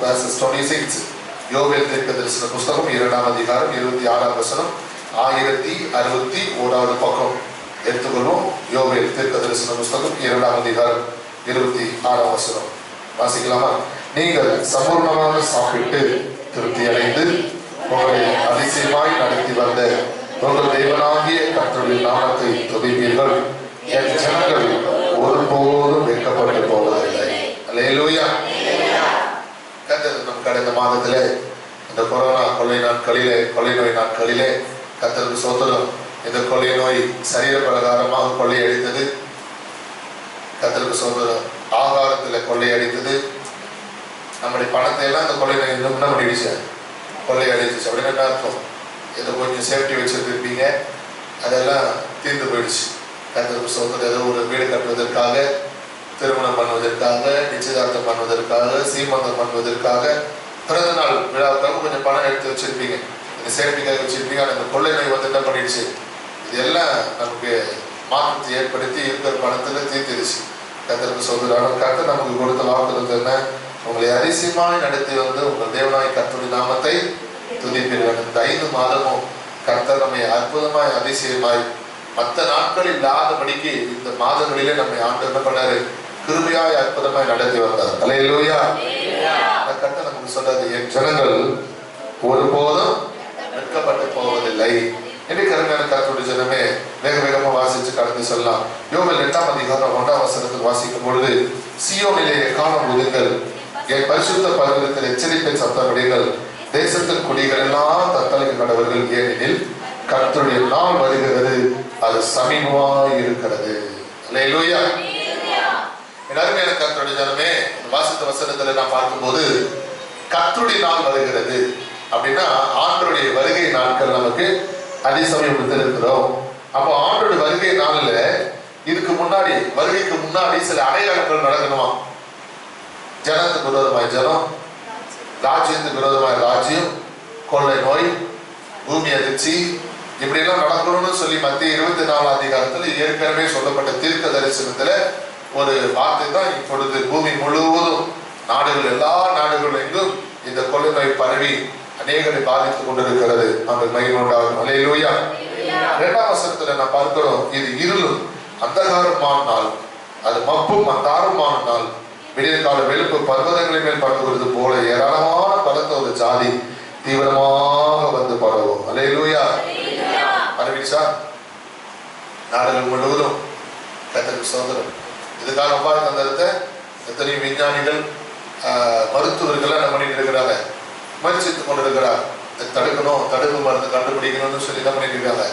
verses 26. யோவேல் தீர்க்கதரிசன புஸ்தகம் 2ஆம் அதிகாரம் 26ஆம் வசனம். 1061வது பக்கம் எடுத்துக்கொள்வோம். யோவேல் தீர்க்கதரிசன புஸ்தகம் 2ஆம் அதிகாரம் 26ஆம் வசனம் வாசிக்கலாமா? நீங்கள் சம்பூர்ணமாக சாப்பிட்டு திருப்தி அடைந்து உங்களை அதிசயமாய் நடத்தி வந்த உங்கள் தேவனாகிய கர்த்தருடைய நாமத்தை துதிப்பீர்கள். என் ஜனங்கள் ஒருபோதும் வெட்கப்பட்டு போவதில்லை. அல்லேலூயா. கர்த்தர் நம் கடந்த மாதத்திலே இந்த கொரோனா கொள்ளை நோய் நாட்களிலே கர்த்தருக்கு ஸ்தோத்திரம். இந்த கொள்ளை நோய் சரீர பிரகாரமாக கொள்ளையடித்தது. கர்த்தருக்கு ஸ்தோத்திரம். ஆகாரத்தில் கொள்ளையடித்தது. நம்முடைய பணத்தை எல்லாம் இந்த கொள்ளை நோய் என்ன பண்ணிடுச்சு? கொள்ளையடிச்சிச்சு. அப்படின்னு என்ன அர்த்தம்? ஏதோ கொஞ்சம் சேஃப்டி வச்சுருப்பீங்க, அதெல்லாம் தீர்ந்து போயிடுச்சு. கர்த்தருக்கு ஸ்தோத்திரம். ஏதோ ஒரு வீடு கட்டுவதற்காக, திருமணம் பண்ணுவதற்காக, நிச்சயதார்த்தம் பண்ணுவதற்காக, சீமந்தம் பண்ணுவதற்காக, பிறந்த நாள் விழாவுக்காக கொஞ்சம் பணம் எடுத்து வச்சிருப்பீங்க, இந்த சேஃப்டிக்காக வச்சிருப்பீங்க. ஆனால் இந்த கொள்ளை நோய் வந்து என்ன பண்ணிடுச்சு? இதெல்லாம் நமக்கு மாற்றத்தை ஏற்படுத்தி இருக்கிற பணத்தில் தீர்த்திடுச்சு. கர்த்தருக்கு ஸ்தோத்திரம். கர்த்தர் நமக்கு கொடுத்த வாக்குறுதி என்ன? உங்களை அதிசயமாய் நடத்தி வந்து உங்கள் தேவனாய் கர்த்தருடைய நாமத்தை துதிப்பீர்கள். இந்த 5 மாதமும் கர்த்தர் நம்மை அற்புதமாய் அதிசயமாய் மற்ற நாட்கள் இல்லாதபடிக்கு இந்த மாதங்களிலே நம்மை ஆண்டு என்ன பண்ணாரு? கிருபையாய் அற்புதமாய் நடத்தி வந்தார். அல்லேலூயா. கர்த்தர் நமக்கு சொல்றாரு, என் ஜனங்கள் ஒருபோதும் வெட்கப்பட்டு போவதில்லை. இன்னைக்கு அருமையான கர்த்தருடைய ஜனமே, வேக வேகமா வாசிச்சு கடந்து சொல்லலாம். யோவேல் 8ஆம் அதிகாரம் 1ஆம் வசனத்தில் வாசிக்கும் பொழுது, சீயோனிலே எக்காளம் ஊதுங்கள், என் பரிசுத்த பர்வதத்தில் எச்சரிக்கை சத்தமிடுங்கள், தேசத்தின் குடிகள் எல்லாம் தத்தளிக்க கடவர்கள், ஏனெனில் கர்த்தருடைய நாள் வருகிறது, அது சமீபமாய் இருக்கிறது. அல்லேலூயா. அருமையான கர்த்தருடைய ஜனமே, வாசித்த வசனத்துல நான் பார்க்கும்போது கர்த்தருடைய நாள் வருகிறது அப்படின்னா ஆண்டவருடைய வருகை நாட்கள் நமக்கு அதிசமீபத்தில் இருக்கிறோம். அப்போ ஆண்டோட வருகை நாளில் இதுக்கு முன்னாடி, வருகைக்கு முன்னாடி சில அடையாளங்கள் நடக்கணுமா? ஜனத்துக்கு விரோதமாய் ஜனம், ராஜ்யத்துக்கு விரோதமாய் ராஜ்யம், கொள்ளை நோய், பூமி அதிர்ச்சி, இப்படி எல்லாம் நடக்கணும்னு சொல்லி மத்திய 24ஆம் அதிகாரத்தில் ஏற்கனவே சொல்லப்பட்ட தீர்க்க தரிசனத்துல ஒரு வார்த்தை தான் இப்பொழுது பூமி முழுவதும் நாடுகள், எல்லா நாடுகளும் எங்கும் இந்த கொள்ளை நோய் பரவி அநேகரை பாதித்துக் கொண்டிருக்கிறது. அந்த மகிமை உண்டாகும். அல்லேலூயா. 2ஆம் வசனத்துல நான் பார்க்கிறோம், இது இருளும் அந்தகாரமான நாள், அது மப்பும் அந்தாரமான நாள், விடிய கால வெளுப்பு பர்வதங்களின் மேல் பரவுவது போல ஏராளமான பலத்த ஒரு ஜாதி தீவிரமாக வந்து பரவும். அல்லேலூயா. பரவிச்சா நாடுகள் முழுவதும். கர்த்தருக்கு ஸ்தோத்திரம். இதுக்காக உபாய தந்திரத்தை எத்தனையோ விஞ்ஞானிகள், மருத்துவர்கள் என்ன பண்ணிட்டு இருக்கிறாங்க? முயற்சித்துக் கொண்டிருக்கிறார். தடுக்கணும், தடுப்பு மருந்து கண்டுபிடிக்கணும்னு சொல்லி என்ன பண்ணிட்டு இருக்காங்க?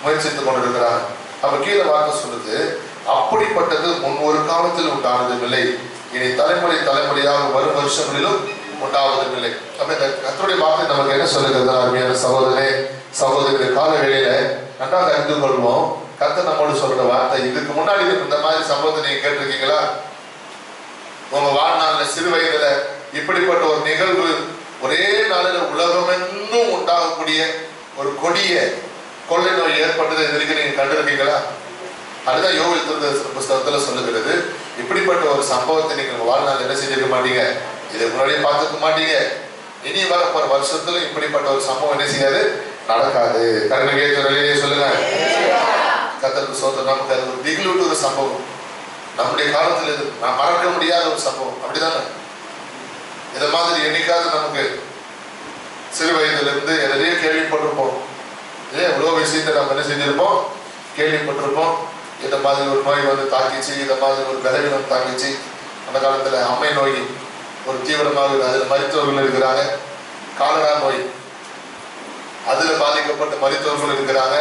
முயற்சித்துக் கொண்டிருக்கிறாங்க. அப்ப கீழே வார்த்தை சொல்லுது, அப்படிப்பட்டது முன் ஒரு காலத்தில் உண்டானதும் இல்லை, இனி தலைமுறை தலைமுறையாக வரும் வருஷங்களிலும் உண்டாவதும் இல்லை. அப்ப இந்த கர்த்தருடைய வார்த்தை நமக்கு என்ன சொல்லுகிறது? அருமையான சகோதரனே, சகோதரி, கால வேளையில நன்றாக அறிந்து கொள்வோம். கர்த்தர் நம்மோடு சொல்ற வார்த்தை, இதுக்கு முன்னாடி இந்த மாதிரி சம்பவத்தை நீங்க கேட்டிருக்கீங்களா? உங்க வாழ்நாள்ல சிறு வயதுல இப்படிப்பட்ட ஒரு நிகழ்வு ஒரே நாளில் உலகமெங்கும் உண்டாகக்கூடிய ஒரு கொடிய கொள்ளை நோய் ஏற்பட்டது இதுக்கு நீங்க கண்டிருக்கீங்களா? அதுதான் யோவேல் தீர்க்கதரிசன புஸ்தகத்துல சொல்லுகிறது. இப்படிப்பட்ட ஒரு சம்பவத்தை நீங்க உங்க வாழ்நாள் என்ன செஞ்சிருக்க மாட்டீங்க, இதுக்கு முன்னாடியே பார்த்துக்க மாட்டீங்க. இனி வரப்போற வருஷத்துல இப்படிப்பட்ட ஒரு சம்பவம் என்ன செய்யாது, நடக்காது. கருணையே சொல்லுங்க. கர்த்தருக்கு ஸ்தோத்திரம். நமக்கு அது ஒரு திகிலூட்டு ஒரு சம்பவம். நம்முடைய காலத்துல இது நான் மறக்க முடியாத ஒரு சம்பவம். அப்படிதானே? இதை மாதிரி என்னைக்காவது நமக்கு சிறு வயதுல இருந்து எதையே கேள்விப்பட்டிருப்போம். எவ்வளோ விஷயத்தை நம்ம என்ன செஞ்சிருப்போம், கேள்விப்பட்டிருப்போம். இந்த மாதிரி ஒரு நோய் வந்து தாக்கிச்சு, இந்த மாதிரி ஒரு பலவீனம் தாக்கிச்சு. அந்த காலத்துல அம்மை நோய் ஒரு தீவிரமாக, அதுல மருத்துவர்கள் இருக்கிறாங்க. காலரா நோய், அதுல பாதிக்கப்பட்ட மருத்துவர்கள் இருக்கிறாங்க.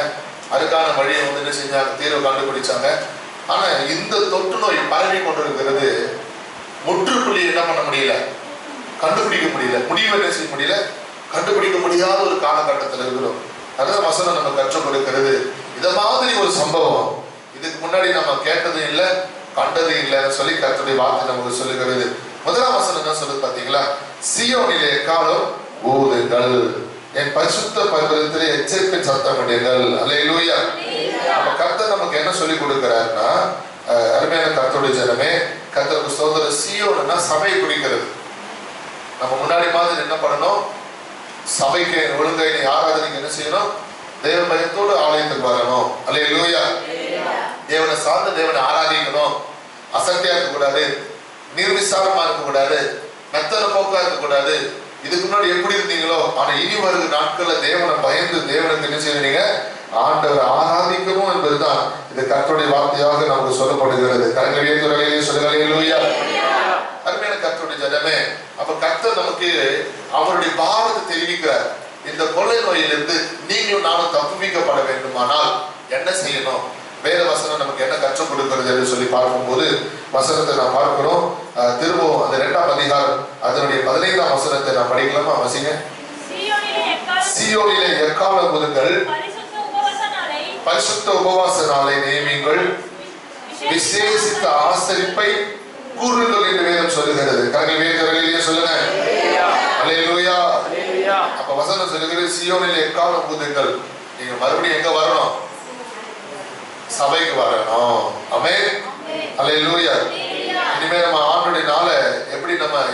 அதுக்கான வழியை வந்து என்ன செஞ்சாங்க, தீர்வு கண்டுபிடிச்சாங்க. ஆனா இந்த தொற்று நோய் பரவி கொண்டிருக்கிறது. முற்றுப்புள்ளி என்ன பண்ண முடியல, கண்டுபிடிக்க முடியல, முடிவு என்ன செய்ய முடியல, கண்டுபிடிக்க முடியாத ஒரு காலகட்டத்தில் இருக்கிறோம். அதான் வசனம் நம்ம கற்றுக் கொடுக்கிறது. இத மாதிரி ஒரு சம்பவம் இதுக்கு முன்னாடி நம்ம கேட்டதும் இல்லை, கண்டதும் இல்லைன்னு சொல்லி கர்த்தருடைய வார்த்தை நமக்கு சொல்லுகிறது. 1ஆம் வசனம் என்ன சொல்லுது பாத்தீங்களா? சீயோனிலே எக்காளம் ஊதுங்கள், என் பரிசுத்த பர்வதத்திலே எச்சரிக்கை சத்தமிடுங்கள். அல்லேலூயா. நம்ம கர்த்தர் நமக்கு என்ன சொல்லி கொடுக்கிறாருன்னா, அருமையான கர்த்தருடைய ஜனமே, கர்த்தருக்கு ஸ்தோத்திரம். சீயோன்னா சபையை குறிக்கிறது. நம்ம முன்னாடி மாதிரி என்ன பண்ணணும்? சபைக்கு ஒழுங்கை ஆராதனைக்கு என்ன செய்யணும்? தேவ பயத்தோடு ஆலயத்துக்கு வரணும். அல்லேலூயா. தேவனை சார்ந்து தேவனை ஆராதிக்கணும். அசட்டையா இருக்கக்கூடாது, நிர்விசாரமா இருக்கக்கூடாது, மெத்தன போக்கா இருக்கக்கூடாது. இதுக்கு முன்னாடி எப்படி இருந்தீங்களோ ஆனா இனி வருகிற நாட்கள்ல தேவனை பயந்து தேவனுக்கு என்ன செய்வீங்க? ஆண்டவர் ஆராதிக்கணும் என்பதுதான் இந்த கர்த்தருடைய வார்த்தையாக நமக்கு சொல்லப்படுகிறது. கரங்களை துறையிலே சொல்லுங்க. அருமையான கர்த்தருடைய ஜனமே, அப்ப கர்த்தர் நமக்கு அவருடைய பாவத்தை தெரிவிக்கிறார். இந்த கொள்ளை நோயிலிருந்து நீங்களும் நானும் தப்புவிக்கப்பட வேண்டுமானால் என்ன செய்யணும்? வேத வசனம் நமக்கு என்ன கற்றுக் கொடுக்கிறது என்று சொல்லி பார்க்கும்போது வசனத்தை நாம் பார்க்கிறோம். திரும்பவும் அந்த 2ஆம் அதிகாரம் அதனுடைய 15ஆம் வசனத்தை நாம் படிக்கலாமா? வசிங்க. சீயோனிலே எக்காலம் ஊதுங்கள், பரிசுத்த உபவாச நாளை நியமியுங்கள், விசேஷித்த ஆசரிப்பை கூறுங்கள் என்று வேதம் சொல்லுகிறது. கரங்கள் வேதங்களிலே சொல்லுங்க. அல்லேலூயா. அப்ப வசனம் சொல்லுகிறது சீயோனிலே எக்காலம் ஊதுங்கள். நீங்க மறுபடியும் எங்க வரணும்? சபைக்கு வரணும். ஆமென். அல்லேலூயா. இனிமே நம்ம ஆண்டவருடைய நாளை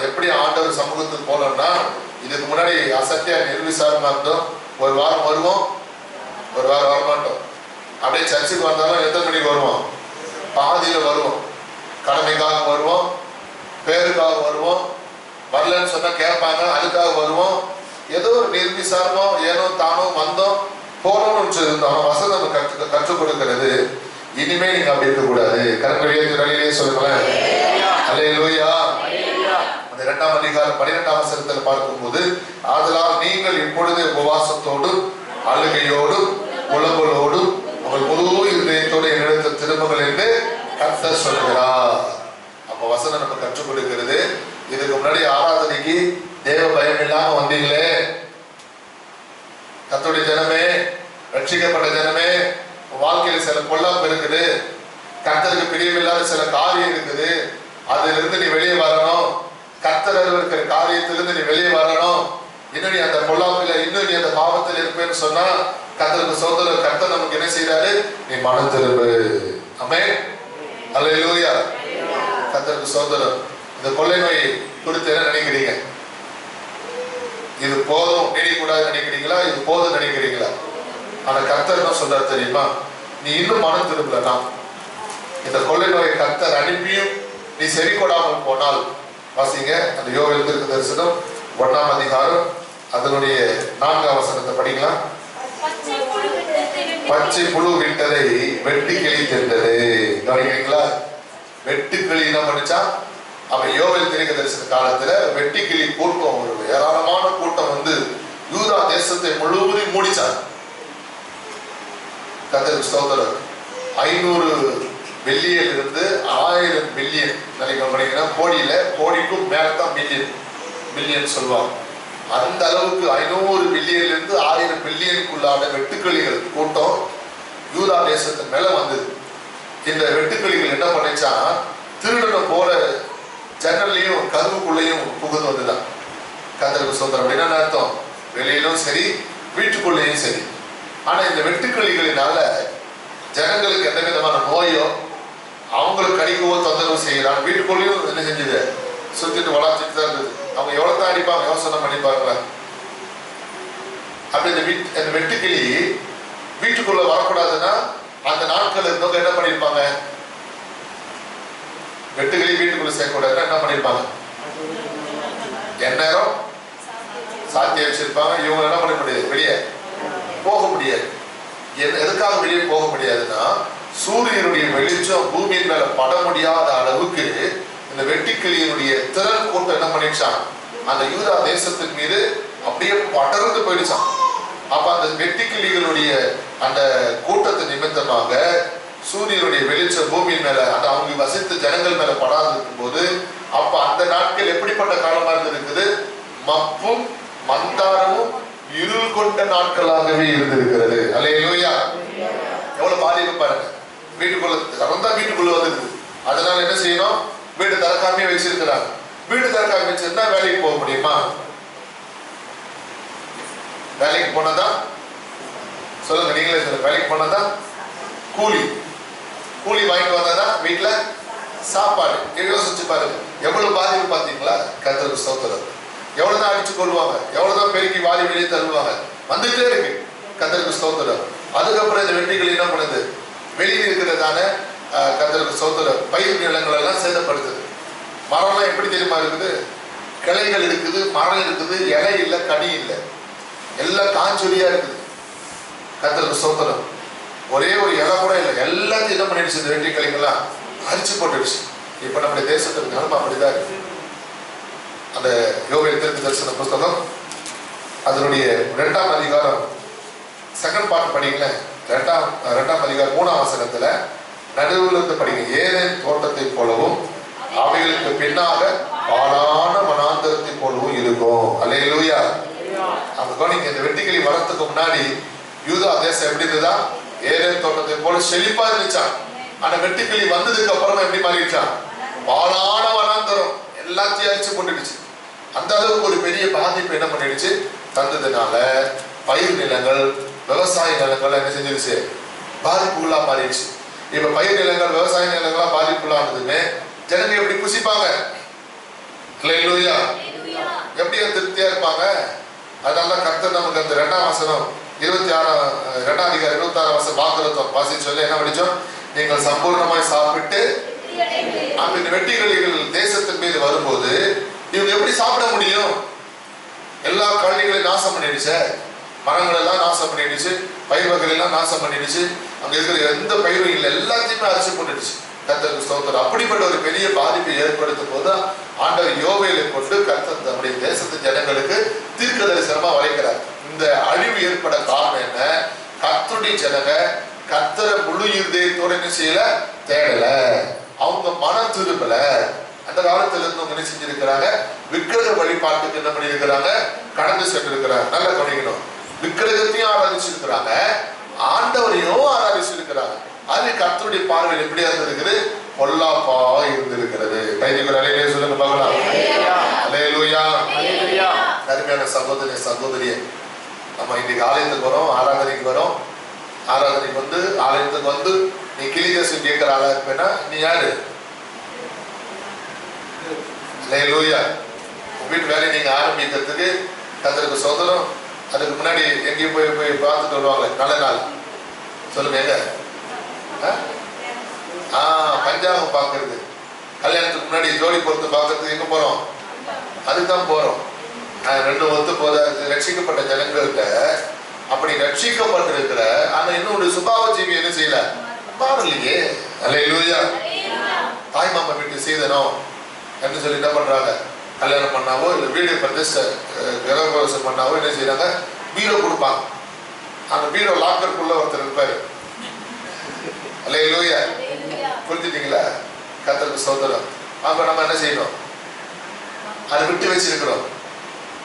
எப்படி ஆண்டவர் சமூகத்துக்கு போனோம்னா, இதுக்கு முன்னாடி அசத்தியா நிர்விசாரமா இருந்தோம். ஒரு வாரம் வருவோம், ஒரு வாரம் வரமாட்டோம். அப்படியே சர்ச்சுக்கு வந்தாலும் எத்தனை மணிக்கு வருவோம்? பாதியில வருவோம். கடமைக்காக வருவோம், பேருக்காக வருவோம். வரலன்னு சொன்னா கேட்பாங்க, அதுக்காக வருவோம். ஏதோ ஒரு நிர்விசாரமோ ஏனோ தானோ வந்தோம் போறோம்னு இருந்தோம். வசனம் கற்றுக் கொடுக்கிறது. இனிமே நீங்க அப்படி இருக்க கூடாது. கரங்களிலே சொல்லுங்களேன். அல்லேலூயா. அந்த 2ஆம் அதிகாரம் 12ஆம் வசனத்தில் பார்க்கும்போது, ஆதலால் நீங்கள் இப்பொழுது உபவாசத்தோடும் அழுகையோடும் புலம்பலோடும் உங்கள் முழு இதயத்தோடு என்னிடத்தில் திரும்புங்கள் என்று கர்த்தர் சொல்லுகிறார். அப்ப வசனம் நம்ம கற்றுக் கொடுக்கிறது. இதுக்கு முன்னாடி ஆராதனைக்கு தேவ பயம் இல்லாம வந்தீங்களே, கர்த்தருடைய ஜனமே, ரட்சிக்கப்பட்ட ஜனமே, வாழ்க்கையில சில பொல்லாப்பு இருக்குது, கர்த்தருக்கு பிரியமில்லாத சில காரியம் இருக்குது, அதுல இருந்து நீ வெளியே வரணும். கர்த்தர் இருக்கிற காரியத்திலிருந்து நீ வெளியே வரணும். இன்னும் நீ அந்த பொல்லாப்பில இன்னும் நீ அந்த பாவத்தில் இருப்பேன்னு சொன்னா கர்த்தருக்கு சோதரர் கர்த்தர் நமக்கு என்ன செய்யறாரு? நீ மனம் திரும்பு. ஆமென். அல்லேலூயா. கர்த்தருக்கு சோதரர். இந்த கொள்ளை நோய் குறித்து என்ன நினைக்கிறீங்க? இது போதும் நீடிக்கூடாது நினைக்கிறீங்களா? இது போதும் நினைக்கிறீங்களா? ஆனா கர்த்தர் என்ன சொல்றாரு தெரியுமா? நீ இன்னும் மனம் திரும்பலனா, இந்த கொள்ளை நோயை கர்த்தர் அனுப்பியும் நீ சரி கொடாமல் போனால், வாசிங்க அந்த யோவேல் தீர்க்க தரிசனம் 1ஆம் அதிகாரம் அதனுடைய 4ஆம் வசனத்தை படிக்கலாம். பச்சை புழு விட்டதை வெட்டு கிளி தின்றது. கவனிக்கிறீங்களா? வெட்டு கிளி என்ன பண்ணிச்சா? அவன் யோவேல் தீர்க்க தரிசன காலத்துல வெட்டு கிளி கூட்டம், ஒரு ஏராளமான கூட்டம் வந்து யூதா தேசத்தை முழுவதும் மூடிச்சாங்க. கர்த்தருக்கு ஸ்தோத்திரம். 500 பில்லியன் இருந்து 1000 பில்லியன் நினைக்கிறேன். கோடிக்கும் மேலதான் பில்லியன் சொல்லுவாங்க. அந்த அளவுக்கு 500 பில்லியன்ல இருந்து 1000 பில்லியனுக்குள்ளான வெட்டுக்கிளிகள் கூட்டம் யூதா தேசத்தின் மேல வந்தது. இந்த வெட்டுக்கிளிகள் என்ன பண்ணிச்சா, திருடனை போல ஜன்னல்லையும் கதவுக்குள்ளேயும் புகுந்து வந்துதான். கர்த்தருக்கு ஸ்தோத்திரம். அப்படின்னா அர்த்தம், வெளியிலும் சரி வீட்டுக்குள்ளேயும் சரி. ஆனா இந்த வெட்டுக்கிளிகளினால ஜனங்களுக்கு எந்த விதமான நோயோ அவங்களுக்கு கடிக்கவோ தொந்தரவு செய்யலாம். வீட்டுக்குள்ளேயும் என்ன செஞ்சது? சுத்திட்டு வளர்த்துட்டு தான் இருந்தது. அவங்க எவ்வளவு தான் அடிப்பாங்க, யோசனை பண்ணிப்பாங்களா? அப்படி இந்த வெட்டுக்கிளி வீட்டுக்குள்ள வரக்கூடாதுன்னா அந்த நாட்கள் இருந்தவங்க என்ன பண்ணிருப்பாங்க? வெட்டுக்கிளி வீட்டுக்குள்ள சேர்க்கக்கூடாதுன்னா என்ன பண்ணிருப்பாங்க? எந்நேரம் சாத்திய வச்சிருப்பாங்க. இவங்க என்ன பண்ண முடியாது? வெளியே போக முடியாது. எதுக்காக வெளியே போக முடியாதுன்னா, சூரியனுடைய வெளிச்சம் பூமியின் மேல பட முடியாத அளவுக்கு இந்த வெட்டுக்கிளியினுடைய திரள் கூட்டம் என்ன பண்ணிடுச்சான்? அந்த யூதா தேசத்தின் மீது அப்படியே படர்ந்து போயிடுச்சான். அப்ப அந்த வெட்டுக்கிளிகளுடைய அந்த கூட்டத்தின் நிமித்தமாக சூரியனுடைய வெளிச்சம் பூமியின் மேல, அந்த அவங்க வசித்த ஜனங்கள் மேல படாது இருக்கும் போது, அப்ப அந்த நாட்கள் எப்படிப்பட்ட காலமா இருந்திருக்குது? மப்பும் மந்தாரமும் இருள் கொண்ட நாட்களாகவே இருந்திருக்கிறது. அல்லேலூயா. எவ்வளவு பாதிப்பு பாருங்க. வீட்டுக்குள்ள திறந்தா வீட்டுக்குள்ள வந்துருக்கு. அதனால என்ன செய்யணும்? வீடு திறக்காமே வச்சிருக்கிறாங்க. வீடு திறக்காம வச்சிருந்தா வேலைக்கு போக முடியுமா? வேலைக்கு போனதான் சொல்லுங்க, நீங்களே சொல்லுங்க. வேலைக்கு போனதான் கூலி வாங்கிட்டு வந்ததான் வீட்டுல சாப்பாடு. யோசிச்சு பாருங்க எவ்வளவு பாதிப்பு. பாத்தீங்களா? கர்த்தருக்கு ஸ்தோத்திரம். எவ்வளவுதான் அடிச்சு கொள்வாங்க, எவ்வளவுதான் பெருக்கி வாரி வெளியே தள்ளுவாங்க, வந்துட்டே இருக்கு. கர்த்தருக்கு ஸ்தோத்திரம். அதுக்கப்புறம் இந்த வெற்றிகள் என்ன பண்ணுது, வெளியில் இருக்கிறதான கர்த்தருக்கு ஸ்தோத்திரம் பயிர் நிலங்கள் எல்லாம் சேதப்படுத்துது. மரம்லாம் எப்படி தெரியுமா இருக்குது, கிளைகள் இருக்குது, மரம் இருக்குது, இலை இல்லை, கனி இல்லை, எல்லாம் காஞ்சொலியா இருக்குது. கர்த்தருக்கு ஸ்தோத்திரம். ஒரே ஒரு இலை கூட இல்லை, எல்லாத்தையும் என்ன பண்ணிடுச்சு இந்த வெற்றி கிளைகள்லாம் அரிச்சு போட்டுடுச்சு. இப்ப நம்முடைய தேசத்துக்கு நிலைமை அப்படிதான் இருக்கு. அந்த யோவேல் தீர்க்க தரிசன புஸ்தகம் அதனுடைய 2ஆம் அதிகாரம் செகண்ட் பார்ட் படிக்கல. 2ஆம் அதிகாரம் 3ஆம் வசனத்துல நடுவில் இருந்து படிங்க. ஏதேன் தோட்டத்தை போலவும் அவைகளுக்கு பின்னாக பாழான வனாந்தரத்தை போலவும் இருக்கும். அல்லேலூயா. அப்போ நீங்க இந்த வெட்டுக்கிளி வரத்துக்கு முன்னாடி யூதா தேசம் எப்படி இருந்ததா, ஏதேன் தோட்டத்தை போல செழிப்பா இருந்துச்சான். ஆனா வெட்டுக்கிளி வந்ததுக்கு அப்புறமா எப்படி மாறிடுச்சான், பாழான வனாந்தரம், எல்லாத்தையும் அரிச்சு போட்டுடுச்சு. அந்த அளவுக்கு ஒரு பெரிய பாதிப்பு என்ன பண்ணிடுச்சு தந்ததுனால பயிர் நிலங்கள், விவசாய நிலங்கள் என்ன செஞ்சிருச்சு, பாதிப்புள்ளா மாறிடுச்சு. இப்ப பயிர் நிலங்கள், விவசாய நிலங்களா பாதிப்புள்ளானதுமே ஜனங்க எப்படி புசிப்பாங்க, அல்லேலூயா, எப்படி திருப்தியா இருப்பாங்க. அதனால கர்த்தர் நமக்கு அந்த 2ஆம் வசனம் 2ஆம் அதிகாரம் 26ஆம் வசனம் வாக்குத்தத்தம் வாசிச்சு சொல்லி என்ன படிச்சோம், நீங்கள் சம்பூர்ணமாய் சாப்பிட்டு அந்த வெட்டுக்கிளிகள் தேசத்தின் மீது வரும்போது இவங்க எப்படி சாப்பிட முடியும், எல்லா கழனிகளையும் நாசம் பண்ணிடுச்சு, மரங்கள் எல்லாம் நாசம் பண்ணிடுச்சு, பயிர் வகைகள் எல்லாம் நாசம் பண்ணிடுச்சு, அங்க இருக்கிற எந்த பயிரும் இல்லை, எல்லாத்தையுமே அரிசி போட்டுடுச்சு. கர்த்தருக்கு ஸ்தோத்திரம். அப்படிப்பட்ட ஒரு பெரிய பாதிப்பை ஏற்படுத்தும் போது ஆண்டவர் யோவேலை கொண்டு கர்த்தர் நம்முடைய தேசத்து ஜனங்களுக்கு தீர்க்க தரிசனமா வரைக்கிறார். இந்த அழிவு ஏற்பட காரணம் என்ன, கர்த்தருடைய ஜனங்க கர்த்தரை முழு இருதயத்தோட என்ன செய்யல, தேடல, அவங்க மனம் திரும்பல. அந்த காலத்துல இருந்து அவங்க என்ன செஞ்சிருக்கிறாங்க, விக்கிரக வழிபாட்டுக்கு என்ன பண்ணிருக்கிறாங்க, கடந்து சென்றிருக்கிறாங்க. நல்லா கவனிக்கணும், விக்கிரகத்தையும் ஆராதிச்சிருக்கிறாங்க, ஆண்டவரையும் ஆராதிச்சிருக்கிறாங்க. அது கர்த்தருடைய பார்வையில் எப்படியா இருந்திருக்குது, பொல்லாப்பா இருந்திருக்கிறது. கைதிகள் அலையிலே சொல்லுங்க பார்க்கலாம். அல்லேலூயா. அருமையான சகோதரி சகோதரியே, நம்ம இன்னைக்கு ஆலயத்துக்கு வரோம், ஆராதனைக்கு வரோம். ஆராதனைக்கு வந்து ஆலயத்துக்கு வந்து நீ கிளி தேசம் கேட்கிற ஆளா இருப்பேன்னா நீ யாரு, அல்லேலூயா. உங்க வீட்டு வேலையை நீங்க ஆரம்பிக்கிறதுக்கு கர்த்தருக்கு ஸ்தோத்திரம். அதுக்கு முன்னாடி எங்கேயும் போய் போய் பார்த்துட்டு வருவாங்க, நல்ல நாள் சொல்லுங்க எங்க, பஞ்சாபம் பார்க்கறது, கல்யாணத்துக்கு முன்னாடி ஜோடி பொறுத்து பார்க்கறதுக்கு எங்க போறோம், அதுதான் போறோம். ரெண்டு ஒத்து போத ரட்சிக்கப்பட்ட ஜனங்கள்கிட்ட அப்படி ரட்சிக்கப்பட்டிருக்கிற ஆனா இன்னொரு சுபாவ ஜீவி என்ன செய்யல, மாறலையே. அல்லேலூயா. தாய் மாமா வீட்டு சீதனம் என்று சொல்லி என்ன பண்றாங்க, கல்யாணம் பண்ணாவோ இல்லை வீடு பிரதிஷ்டை கிரகப்பிரவேசம் பண்ணாவோ என்ன செய்யறாங்க, பீரோ கொடுப்பாங்க. அந்த பீரோ லாக்கருக்குள்ள ஒருத்தர் இருப்பாரு. அல்லேலூயா. புரிஞ்சுட்டீங்களா? கர்த்தருக்கு ஸ்தோத்திரம். அப்ப நம்ம என்ன செய்யணும், அதை விட்டு வச்சிருக்கிறோம்.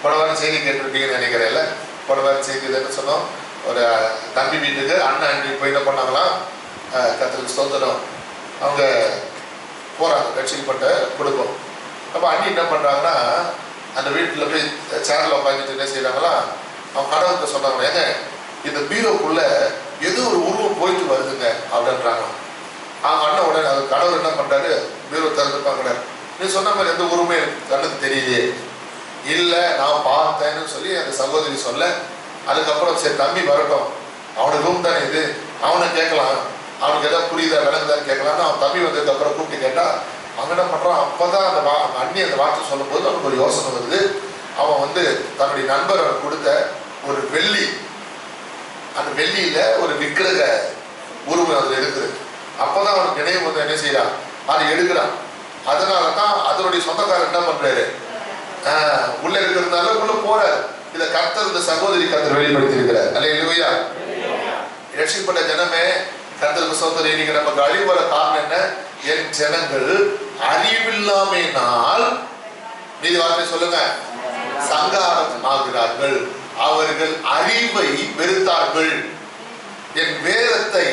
போன செய்தி கேட்டிருப்பீங்கன்னு நினைக்கிறேன்ல. போன செய்தி என்ன சொன்னோம், ஒரு தம்பி வீட்டுக்கு அண்ணன் அண்ணி போய் என்ன பண்ணாங்களாம், கர்த்தருக்கு ஸ்தோத்திரம், அவங்க போறாங்க ரட்சிக்கப்பட்ட குடும்பம். அப்ப அண்ணி என்ன பண்றாங்கன்னா, அந்த வீட்டுல போய் சேர்ல உட்காந்துட்டு என்ன செய்யறாங்களா, அவங்க கடவுளுக்கு சொன்னாங்க, ஏங்க இந்த பீரோக்குள்ள ஏதோ ஒரு உருவம் போயிட்டு வருதுங்க அப்படின்றாங்க. அவங்க அண்ணன் உடனே அது கடவுள் என்ன பண்றாரு, பீரோ திறந்துப்பாங்க, நீ சொன்ன மாதிரி எந்த உருவமே கண்ணுக்கு தெரியலையே, இல்ல நான் பார்த்தேன்னு சொல்லி அந்த சகோதரி சொல்ல. அதுக்கப்புறம் சரி தம்பி வரட்டும், அவனுக்கு ரூம் தானே இது, அவனை கேட்கலாம், அவனுக்கு எதாவது புரியுதா விளங்குதான்னு கேட்கலான்னு அவன் தம்பி வந்ததுக்கு அப்புறம் கூப்பிட்டு கேட்டா அவன் என்ன பண்றான், அப்பதான் அந்த அண்ணி அந்த வார்த்தை சொல்லும் போது அவனுக்கு ஒரு யோசனை வருது. அவன் வந்து தன்னுடைய நண்பர் அவன் கொடுத்த ஒரு வெள்ளி, அந்த வெள்ளியில ஒரு விக்கிரக உருவம் அதுல இருக்குது. அப்பதான் அவனுக்கு நினைவு வந்து என்ன செய்யறான், அதை எடுக்கிறான். அதனாலதான் அதனுடைய சொந்தக்காரர் என்ன பண்றாரு, உள்ள இருக்கிறதுனால உள்ள போறாரு. இத கர்த்தர் இந்த சகோதரி கர்த்தர் வெளிப்படுத்தி இருக்கிறார். அல்லேலூயா. ரட்சிக்கப்பட்ட ஜனமே கர்த்தருக்கு ஸ்தோத்திரம். இன்னைக்கு நமக்கு அழிவு வர காரணம் என்ன, என் ஜனங்கள் அறிவில்லாமையினால், நீதி வார்த்தை சொல்லுங்க, சங்காரம் ஆகிறார்கள், அவர்கள் அறிவை வெறுத்தார்கள், என் வேதத்தை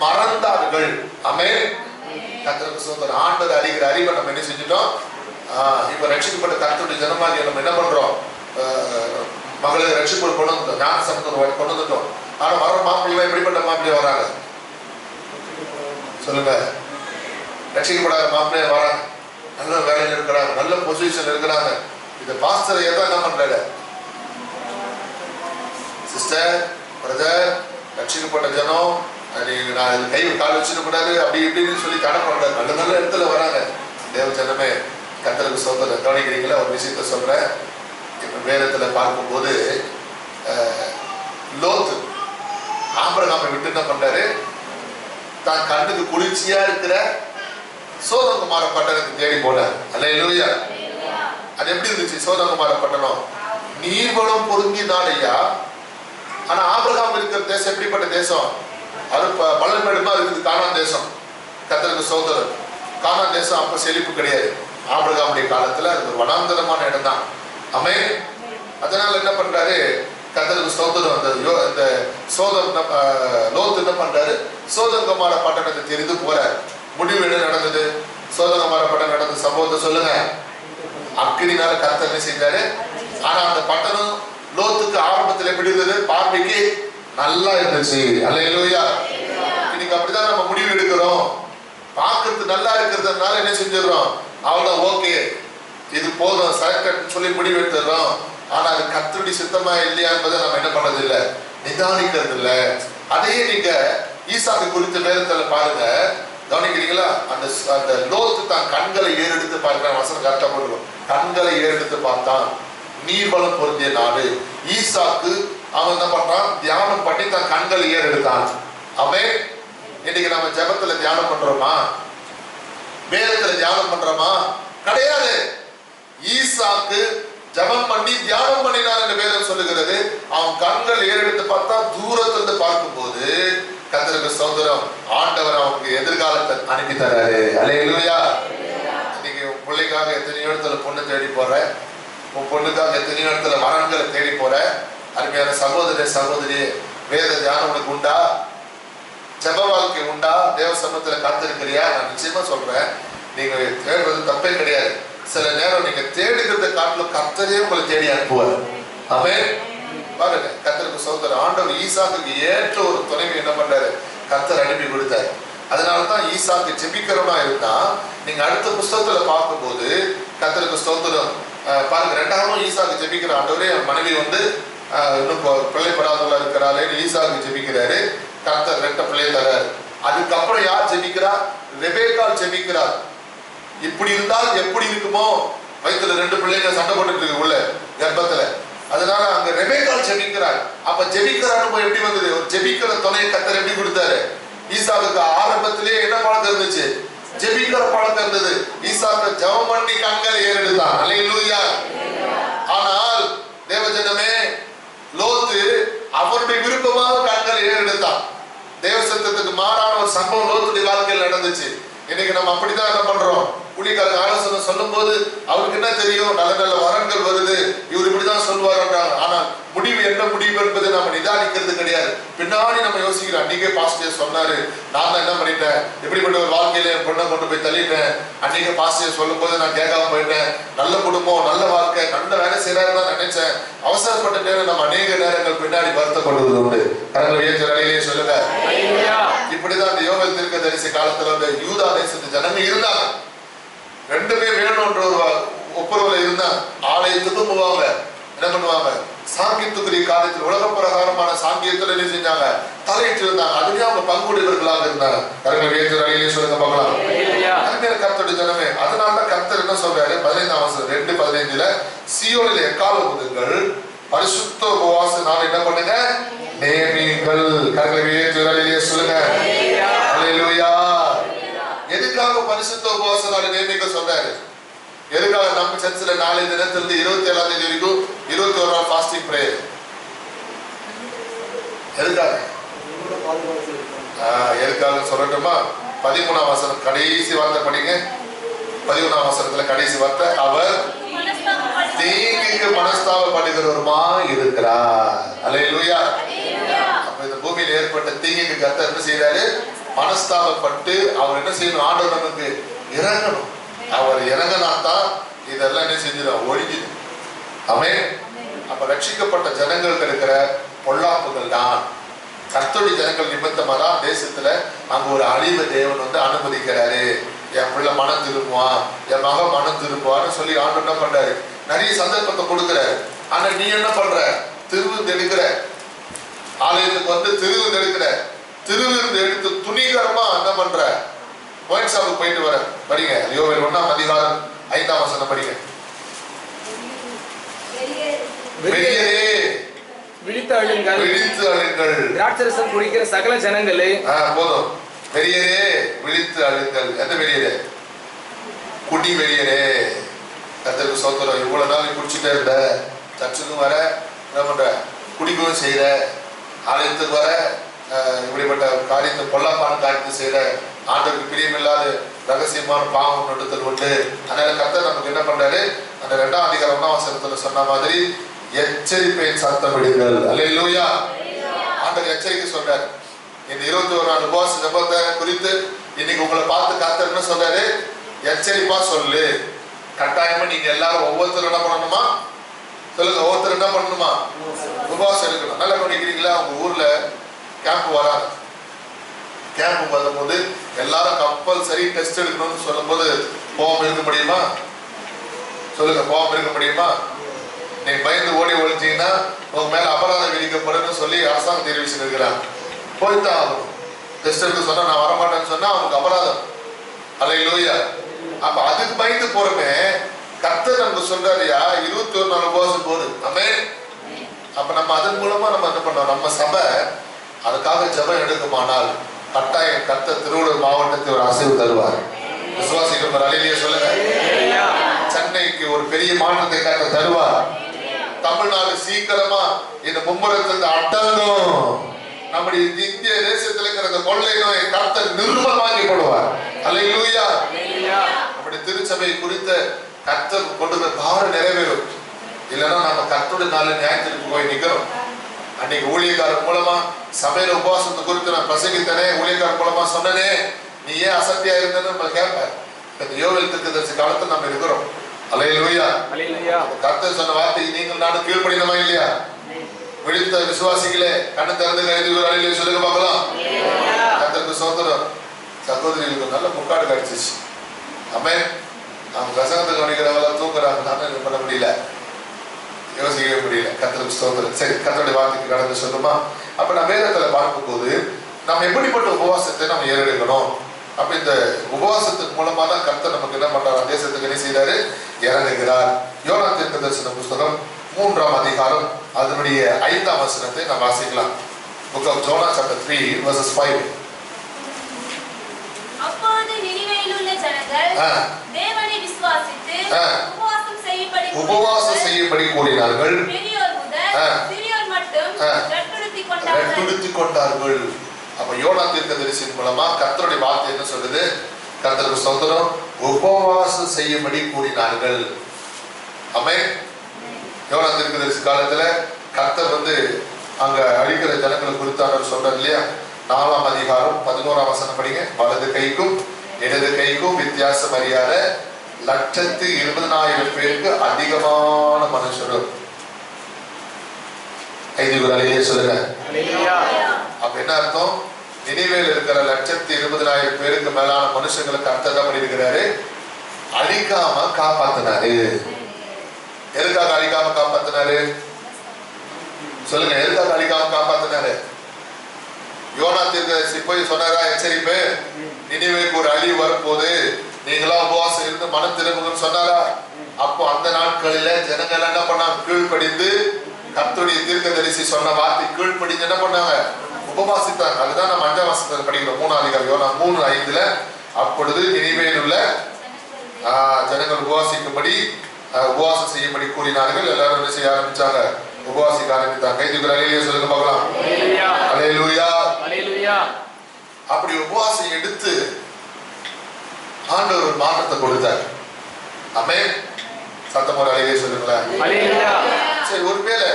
மறந்தார்கள். ஆமென். கர்த்தருக்கு ஸ்தோத்திரம். ஆண்டவர் அறிகிற அறிவை நம்ம என்ன செஞ்சிட்டோம், இப்ப ரட்சிக்கப்பட்ட கர்த்தருடைய ஜனமாகிய நம்ம என்ன பண்றோம், மகளை ரட்சிப்பு கொண்டு வந்துட்டோம், ஞான சமத்துவம் கொண்டு வந்துட்டோம். ஆனா வர மாப்பிள்ளை எப்படிப்பட்ட மாப்பிள்ளைய வராங்க சொல்லுங்க, ரட்சிக்கப்படாத மாப்பிள்ளைய வராங்க, நல்ல வேலையில் இருக்கிறாங்க, நல்ல பொசிஷன் இருக்கிறாங்க, இந்த பாஸ்டர் ஏதோ என்ன பண்றாரு, சிஸ்டர் பிரதர் ரட்சிக்கப்பட்ட ஜனம் நான் கை கால் வச்சுக்க கூடாது அப்படி இப்படின்னு சொல்லி தடை பண்றாரு. நல்ல நல்ல இடத்துல வராங்க தேவ ஜனமே. கர்த்தருக்கு ஸ்தோத்திரம். கவனிக்கிறீங்களா? ஒரு விஷயத்த சொல்றேன். இப்ப வேதத்துல பார்க்கும்போது லோத்து ஆபிரகாமை விட்டு என்ன பண்றாரு, தான் கண்ணுக்கு குளிர்ச்சியா இருக்கிற சோதகுமார பட்டணத்துக்கு தேடி போனார். அல்லேலூயா. அது எப்படி இருந்துச்சு சோதகுமார பட்டணம்? நீர்வளம் பொருந்தி நாளையா. ஆனா ஆபிரகாம் இருக்கிற தேசம் எப்படிப்பட்ட தேசம்? அது பள்ளமேடுமா இருக்குது, கானான் தேசம். கர்த்தருக்கு ஸ்தோத்திரம். கானான் தேசம் அப்ப செழிப்பு கிடையாது. ஆபிரகாமுடைய காலத்துல அது ஒரு வனாந்தரமான இடம் தான். ஆமென். அதனால என்ன பண்றாரு, கர்த்தருக்கு ஸ்தோத்திரம், அந்த லோத்து என்ன பண்றாரு, சோதகுமார பட்டணத்தை தெரிந்து போறார். முடிவு என்ன நடந்தது? சோதகுமார பட்டணம் நடந்த சம்பவத்தை சொல்லுங்க. அக்கினினால கர்த்தர் என்ன செஞ்சாரு? ஆனா அந்த பட்டணம் லோத்துக்கு ஆரம்பத்தில் எப்படி இருந்தது? பார்வைக்கு நல்லா இருந்துச்சு. அல்லேலூயா. இன்னைக்கு அப்படிதான் நம்ம முடிவு எடுக்கிறோம். பார்க்கறது நல்லா இருக்கிறதுனால என்ன செஞ்சிடறோம், அவ்வளவு ஓகே இது போதும் செலக்ட் சொல்லி முடிவு எடுத்துடுறோம். ஆனா அது கர்த்தருடைய சித்தமா இல்லையா என்பதை நம்ம என்ன பண்றது இல்லை, நிதானிக்கிறது இல்லை. அதையே நீங்க ஈசாக்கு குறித்த வேதத்துல பாருங்க, கவனிக்கிறீங்களா? அந்த லோத்து தான் கண்களை ஏறெடுத்து பார்க்கிறான். வசனம் கரெக்டா போட்டுருவோம். கண்களை ஏறெடுத்து பார்த்தான், நீர்வளம் பொருந்திய நாடு. ஈசாக்கு அவன் என்ன பண்றான், தியானம் பண்ணி தான் கண்களை ஏறெடுத்தான். அவன் இன்னைக்கு நம்ம ஜெபத்துல தியானம் பண்றோமா, வேதத்துல தியானம் பண்றோமா? கிடையாது. ஈசாக்கு ஜெபம் பண்ணி தியானம் பண்ணினார் என்று வேதம் சொல்லுகிறது. அவன் கண்கள் ஏறெடுத்து பார்த்தா தூரத்திலிருந்து பார்க்கும்போது கர்த்தருக்கு ஸ்தோத்திரம், ஆண்டவர் அவனுக்கு எதிர்காலத்தை அனுப்பி தராரு. அல்லேலூயா. இன்னைக்கு உன் பிள்ளைக்காக எத்தனையோ இடத்துல பொண்ணு தேடி போற, உன் பொண்ணுக்காக எத்தனையோ இடத்துல வரன்களை தேடி போற. அருமையான சகோதர சகோதரி, வேத தியானம் உனக்கு உண்டா? ஜெப வாழ்க்கை உண்டா? தேவ சமூகத்துல காத்திருக்கிறியா? நான் நிச்சயமா சொல்றேன், நீங்க தேடுறது தப்பே கிடையாது. சில நேரம் நீங்க தேடுகிறத காட்டிலும் கர்த்தரே உங்களை தேடி அனுப்புவார். ஆமென். பாருங்க, கர்த்தருக்கு ஸ்தோத்திரம். ஆண்டவர் ஈசாக்குக்கு ஏற்ற ஒரு துணைவி என்ன பண்றாரு, கர்த்தர் அனுப்பி கொடுத்தாரு. அதனாலதான் ஈசாக்கு ஜெபிக்கிறவனா இருந்தா நீங்க அடுத்த புஸ்தகத்துல பார்க்கும்போது கர்த்தருக்கு ஸ்தோத்திரம் பாருங்க. ரெண்டாவது ஈசாக்கு ஜெபிக்கிற, ஆண்டவரே மனைவி இன்னும் பிள்ளை படாதவளா இருக்கிறாளே ஈசாக்கு ஜெபிக்கிறாரு. கர்த்தர் 2 பிள்ளை தராரு. அதுக்கப்புறம் யார் ஜெபிக்கிறா? ரெபேக்காள் ஜெபிக்கிறார். இப்படி இருந்தால் எப்படி இருக்குமோ, வயிற்றுல 2 பிள்ளைங்க சண்டை போட்டுட்டு இருக்கு உள்ள கர்ப்பத்துல. அதனால அங்க ரெபேக்காள் ஜெபிக்கிறார். அப்ப ஜெபிக்கிற அனுபவம் எப்படி வந்தது? ஒரு ஜெபிக்கிற துணையை கர்த்தர் எப்படி கொடுத்தாரு? ஈசாக்கு ஆரம்பத்திலேயே என்ன பழக்கம் இருந்துச்சு? ஜெபிக்கிற பழக்கம் இருந்தது. ஈசாக்கு ஜெபம் பண்ணி கண்களை ஏறெடுத்தான். அல்லேலூயா. ஆனால் தேவஜனமே, லோத்து அவருடைய விருப்பமாக கண்களை ஏறெடுத்தான். தேவ சத்தத்துக்கு மாறான ஒரு சம்பவம் லோத்துடைய வாழ்க்கையில் நடந்துச்சு. இன்னைக்கு நம்ம அப்படிதான் என்ன பண்றோம், ஊழியக்காரங்க ஆலோசனை சொல்லும் போது அவருக்கு என்ன தெரியும், நல்ல நல்ல வரன்கள் வருது, இவர் இப்படிதான் சொல்லுவாருன்றாங்க. ஆனா முடிவு என்ன முடிவு என்பதை நம்ம நிதானிக்கிறது கிடையாது. பின்னாடி நம்ம யோசிக்கிறோம், அன்னைக்கே பாஸ்டர் சொன்னாரு, நான் தான் என்ன பண்ணிட்டேன், இப்படிப்பட்ட ஒரு வாழ்க்கையில என் பொண்ணை கொண்டு போய் தள்ளிட்டேன். அன்னைக்கு பாஸ்டர் சொல்லும் போது நான் கேட்காம போயிட்டேன். நல்ல குடும்பம், நல்ல வாழ்க்கை, நல்ல வேலை செய்யறாருன்னு தான் நினைச்சேன். அவசரப்பட்ட நேரம் நம்ம அநேக நேரங்கள் பின்னாடி வருத்தப்படுவது உண்டு. கரங்களை உயர்த்தி அலையிலேயே சொல்லுங்க. இப்படிதான் அந்த யோவேல் தீர்க்கதரிசி காலத்துல யூதா தேசத்து ஜனங்க இருந்தாங்க. 2 வேணும்ன்ற ஒரு ஒப்புரவுல இருந்தா ஆலயத்துக்கு போவாங்க. என்ன பண்ணுவாங்க, சாங்கியத்துக்குரிய காரியத்தில் உலக பிரகாரமான சாங்கியத்துல என்ன செஞ்சாங்க, தலையிட்டு இருந்தாங்க. அதுலயும் அவங்க பங்குடையவர்களாக இருந்தாங்க. கரங்களை உயர்த்தி அலையிலேயே சொல்லுங்க பார்க்கலாம். கர்த்தருடைய ஜனமே, அதனாலதான் கர்த்தர் என்ன சொல்றாரு, 15ஆம் வசனம் 2:15 சீயோனில் எக்கால ஊதுங்கள், பரிசுத்த உபவாச நாள் என்ன பண்ணுங்க, நேமியுங்கள். கரங்களை உயர்த்தி அலையிலேயே சொல்லுங்க. அல்லேலூயா. எதுக்காக பரிசுத்த உபவாச நாள் நியமிக்க சொல்றாரு? எதுக்காக? நம்ம சர்ச்சில் நாளைய தினத்திலிருந்து 27ஆம் தேதி வரைக்கும் 21 நாள் ஃபாஸ்டிங் பிரேயர். எதுக்காக? எதுக்காக சொல்லட்டுமா? 13ஆம் வசனம் கடைசி வார்த்தை படிங்க. 13ஆம் வசனத்துல கடைசி வார்த்தை, அவர் தீங்குக்கு மனஸ்தாபப்படுகிறவருமா இருக்கிறார். அல்லேலூயா. அப்ப இந்த பூமியில் ஏற்பட்ட தீங்குக்கு கர்த்தர் என்ன செய்யறாரு, மனஸ்தாபப்பட்டு அவர் என்ன செய்யணும், ஆண்டவர் நமக்கு இறங்கணும். அவர் இறங்கினாத்தான் இதெல்லாம் என்ன செஞ்சிடும், ஒழிஞ்சிடும். ஆமென். அப்ப ரட்சிக்கப்பட்ட ஜனங்களுக்கு இருக்கிற பொல்லாப்புகள் தான் கர்த்தருடைய ஜனங்கள் நிமித்தமா தான் தேசத்துல அங்க ஒரு அழிவு தேவன் அனுமதிக்கிறாரு. என் பிள்ளை மனம் திரும்புவான், என் மகன் மனம் திரும்புவான்னு சொல்லி ஆண்டு என்ன பண்றாரு, நிறைய சந்தர்ப்பத்தை கொடுக்குறாரு. ஆனா நீ என்ன பண்ற, திருவிருந்து எடுக்கிற, ஆலயத்துக்கு வந்து திருவிருந்து எடுக்கிற, திருவிருந்து எடுத்து துணிகரமா என்ன பண்ற, ஒயின் ஷாப்புக்கு போயிட்டு வர. படிங்க யோவேல் 1ஆம் அதிகாரம் 5ஆம் வசனம் படிங்க. வெளியேறே விழித்து அழுங்கள், விழித்து அழுங்கள், திராட்சரசம் குடிக்கிற சகல ஜனங்களே. போதும். வெளியேறே விழித்து அழுங்கள். எந்த வெளியேறே? குடி வெளியேறே. கர்த்தருக்கு ஸ்தோத்திரம். இவ்வளவு நாள் குடிச்சுட்டே இருந்த, சர்ச்சுக்கும் வர, என்ன பண்ற, குடிக்கவும் செய்யற, ஆலயத்துக்கு வர, இப்படிப்பட்ட காரியத்தை பொல்லாப்பான காரியத்தை செய்யற, ஆண்டவருக்கு பிரியமில்லாத ரகசியமான பாவம் நடத்தல் உண்டு. அதனால கர்த்தர் நமக்கு என்ன பண்றாரு, அந்த 2ஆம் அதிகாரம் 1ஆம் வசனத்துல சொன்ன மாதிரி எச்சரிப்பேன் சத்தமிடுங்கள். அல்லேலூயா. ஆண்டவர் எச்சரிக்கை சொல்றாரு. இந்த 21 நாள் உபவாச ஜெபத்தை குறித்து இன்னைக்கு உங்களை பார்த்து கர்த்தர் என்ன சொல்றாரு, எச்சரிப்பா சொல்லு. கட்டாயமா நீங்க எல்லாரும் ஒவ்வொருத்தரும் என்ன பண்ணணுமா சொல்லுங்க, ஒவ்வொருத்தர் என்ன பண்ணணுமா, உபவாசம் எடுக்கணும். நல்லா பண்ணிக்கிறீங்களா? உங்க ஊர்ல கேம்ப் வராங்க, கேம்ப் வரும்போது எல்லாரும் கம்பல்சரி டெஸ்ட் எடுக்கணும்னு சொல்லும் போது போகாம இருக்க முடியுமா? சொல்லுங்க, போகாம இருக்க முடியுமா? நீங்க பயந்து ஓடி ஒழிச்சீங்கன்னா உங்க மேல அபராதம் விதிக்கப்படும் சொல்லி அரசாங்கம் தெரிவிச்சிருக்கிறாங்க. போய்தான் ஆகணும். டெஸ்ட் எடுக்க சொன்னா நான் வரமாட்டேன்னு சொன்னா அவங்களுக்கு அபராதம். அல்லேலூயா. அப்ப அதுக்கு பயந்து போறமே கர்த்தர் நமக்கு சொல்றாருயா, 21 நாள் உபவாசம் போது. ஆமென். அப்ப நம்ம அதன் மூலமா நம்ம என்ன பண்ணோம், நம்ம சபை அதுக்காக ஜெபம் எடுக்குமானால் கட்டாயம் கர்த்தர் திருவள்ளூர் மாவட்டத்தை ஒரு அசைவு தருவார். விசுவாசிகள் ஒரு அல்லேலூயா சொல்லுங்க. சென்னைக்கு ஒரு பெரிய மாற்றத்தை கர்த்தர் தருவார். தமிழ்நாடு சீக்கிரமா இந்த மும்முரத்திலிருந்து அடங்கும். நம்முடைய இந்திய தேசத்தில் இருக்கிற கொள்ளை நோயை கர்த்தர் நிர்மூலமாக்கி போடுவார். அல்லேலூயா. நம்முடைய திருச்சபை குறித்த கர்த்தர் கொண்டு பாரம் நிறைவேறும். இல்லைன்னா நம்ம கர்த்தருடைய நாளில் நியாயத்திற்கு போய் நிற்கிறோம். அன்னைக்கு ஊழியக்காரர் மூலமா சபையில உபவாசத்தை குறித்து நான் பிரசங்கித்தனே, ஊழியக்காரர் மூலமா சொன்னனே, நீ ஏன் அசத்தியா இருந்தன்னு நம்ம கேட்பேன். இந்த யோவேல் தீர்க்கதரிசி காலத்தில் நம்ம இருக்கிறோம். அல்லேலூயா. கர்த்தர் சொன்ன வார்த்தைக்கு நீங்கள் நானும் கீழ்ப்படினோமா இல்லையா? விழித்த விசுவாசிகளே கண்ணு திறந்து கைது சொல்லுங்க பார்க்கலாம். கர்த்தருக்கு ஸ்தோத்திரம். சகோதரிகளுக்கு நல்ல முக்காடு கிடைச்சிச்சு. ஆமென். அவங்க பிரசங்கத்தை கவனிக்கிறவங்க தூக்குறாங்க, நான் பண்ண முடியல, யோசிக்கவே முடியல. கர்த்தருக்கு ஸ்தோத்திரம். சரி, கர்த்தருடைய வார்த்தைக்கு கடந்து சொல்லுமா? அப்ப நான் வேதத்துல பார்க்கும் போது நம்ம எப்படிப்பட்ட உபவாசத்தை நம்ம ஏறெடுக்கணும். அப்ப இந்த உபவாசத்தின் மூலமா தான் கர்த்தர் நமக்கு என்ன பண்றாரு, தேசத்துக்கு என்ன செய்யறாரு, இறங்குகிறார். யோனா தீர்க்கதரிசன புஸ்தகம் 3ஆம் அதிகாரம் அதனுடைய 5ஆம் வசனத்தை நாம் வாசிக்கலாம். Book of Jonah chapter 3 verses 5. அப்பொழுது நினிவேயில் உள்ள ஜனங்கள் தேவனை விசுவாசித்து உபவாசம் செய்யும்படி கூறினார்கள். பெரியோர் முதல் சிறியோர் மட்டும் ரட்டுடுத்திக் கொண்டார்கள். அப்ப யோனா தீர்க்கதரிசியின் மூலமா கர்த்தருடைய வார்த்தை என்ன சொல்லுது? கர்த்தருக்கு ஸ்தோத்திரம். உபவாசம் செய்யும்படி கூறினார்கள். ஆமென். யோனா தீர்க்கதரிசி காலத்துல கர்த்தர் வந்து அங்க அழிக்கிற ஜனங்களை குறித்து சொல்றாரு இல்லையா? 4ஆம் அதிகாரம் 11ஆம் வசனம் படிங்க. வலது கைக்கும் இடது கைக்கும் வித்தியாசம் அறியாத 1,20,000 பேருக்கு அதிகமான மனுஷரும். கைதிகுராலே சொல்லுங்க. அப்ப என்ன அர்த்தம்? நினிவேல இருக்கிற 1,20,000 பேருக்கு மேலான மனுஷங்களை கர்த்தர் தான் பண்ணிருக்கிறாரு, அழிக்காம காப்பாத்தினாரு. எதுக்காக அழிக்காம காப்பாத்தினாரு சொல்லுங்க? எதுக்காக அழிக்காம காப்பாத்தினாரு? யோனா தீர்க்கதரிசி போய் சொன்னாரா எச்சரிப்பு, நினிவேக்கு ஒரு அழிவு வரப்போது, நீங்களா உபவாசம் இருந்து மனம் திரும்புங்கன்னு சொன்னாரா? அப்போ அந்த நாட்களில ஜனங்கள் என்ன பண்ணாங்க, கீழ்ப்படிந்து கர்த்தருடைய தீர்க்கதரிசி சொன்ன வார்த்தை கீழ்ப்படிந்து என்ன பண்ணாங்க, உபவாசித்தாங்க. அதுதான் நம்ம 5ஆம் வசனத்துல படிக்கிறோம். 3ஆம் அதிகாரம் யோனா 3:5. அப்பொழுது நினிவேயில் உள்ள ஜனங்கள் உபவாசிக்கும்படி உபவாசம் செய்யும்படி கூறினார்கள். எல்லாரும் என்ன செய்ய ஆரம்பிச்சாங்க, உபவாசிக்க ஆரம்பித்தாங்க. கைதுக்கு அல்லேலூயா சொல்லுங்க பார்க்கலாம். அல்லேலூயா. அப்படி உபவாசம் எடுத்து ஆண்டவர் ஒரு மாற்றத்தை கொடுத்தார். ஆமென். சத்தம் ஒரு அல்லேலூயா சொல்லுங்களேன். சரி, ஒருவேளை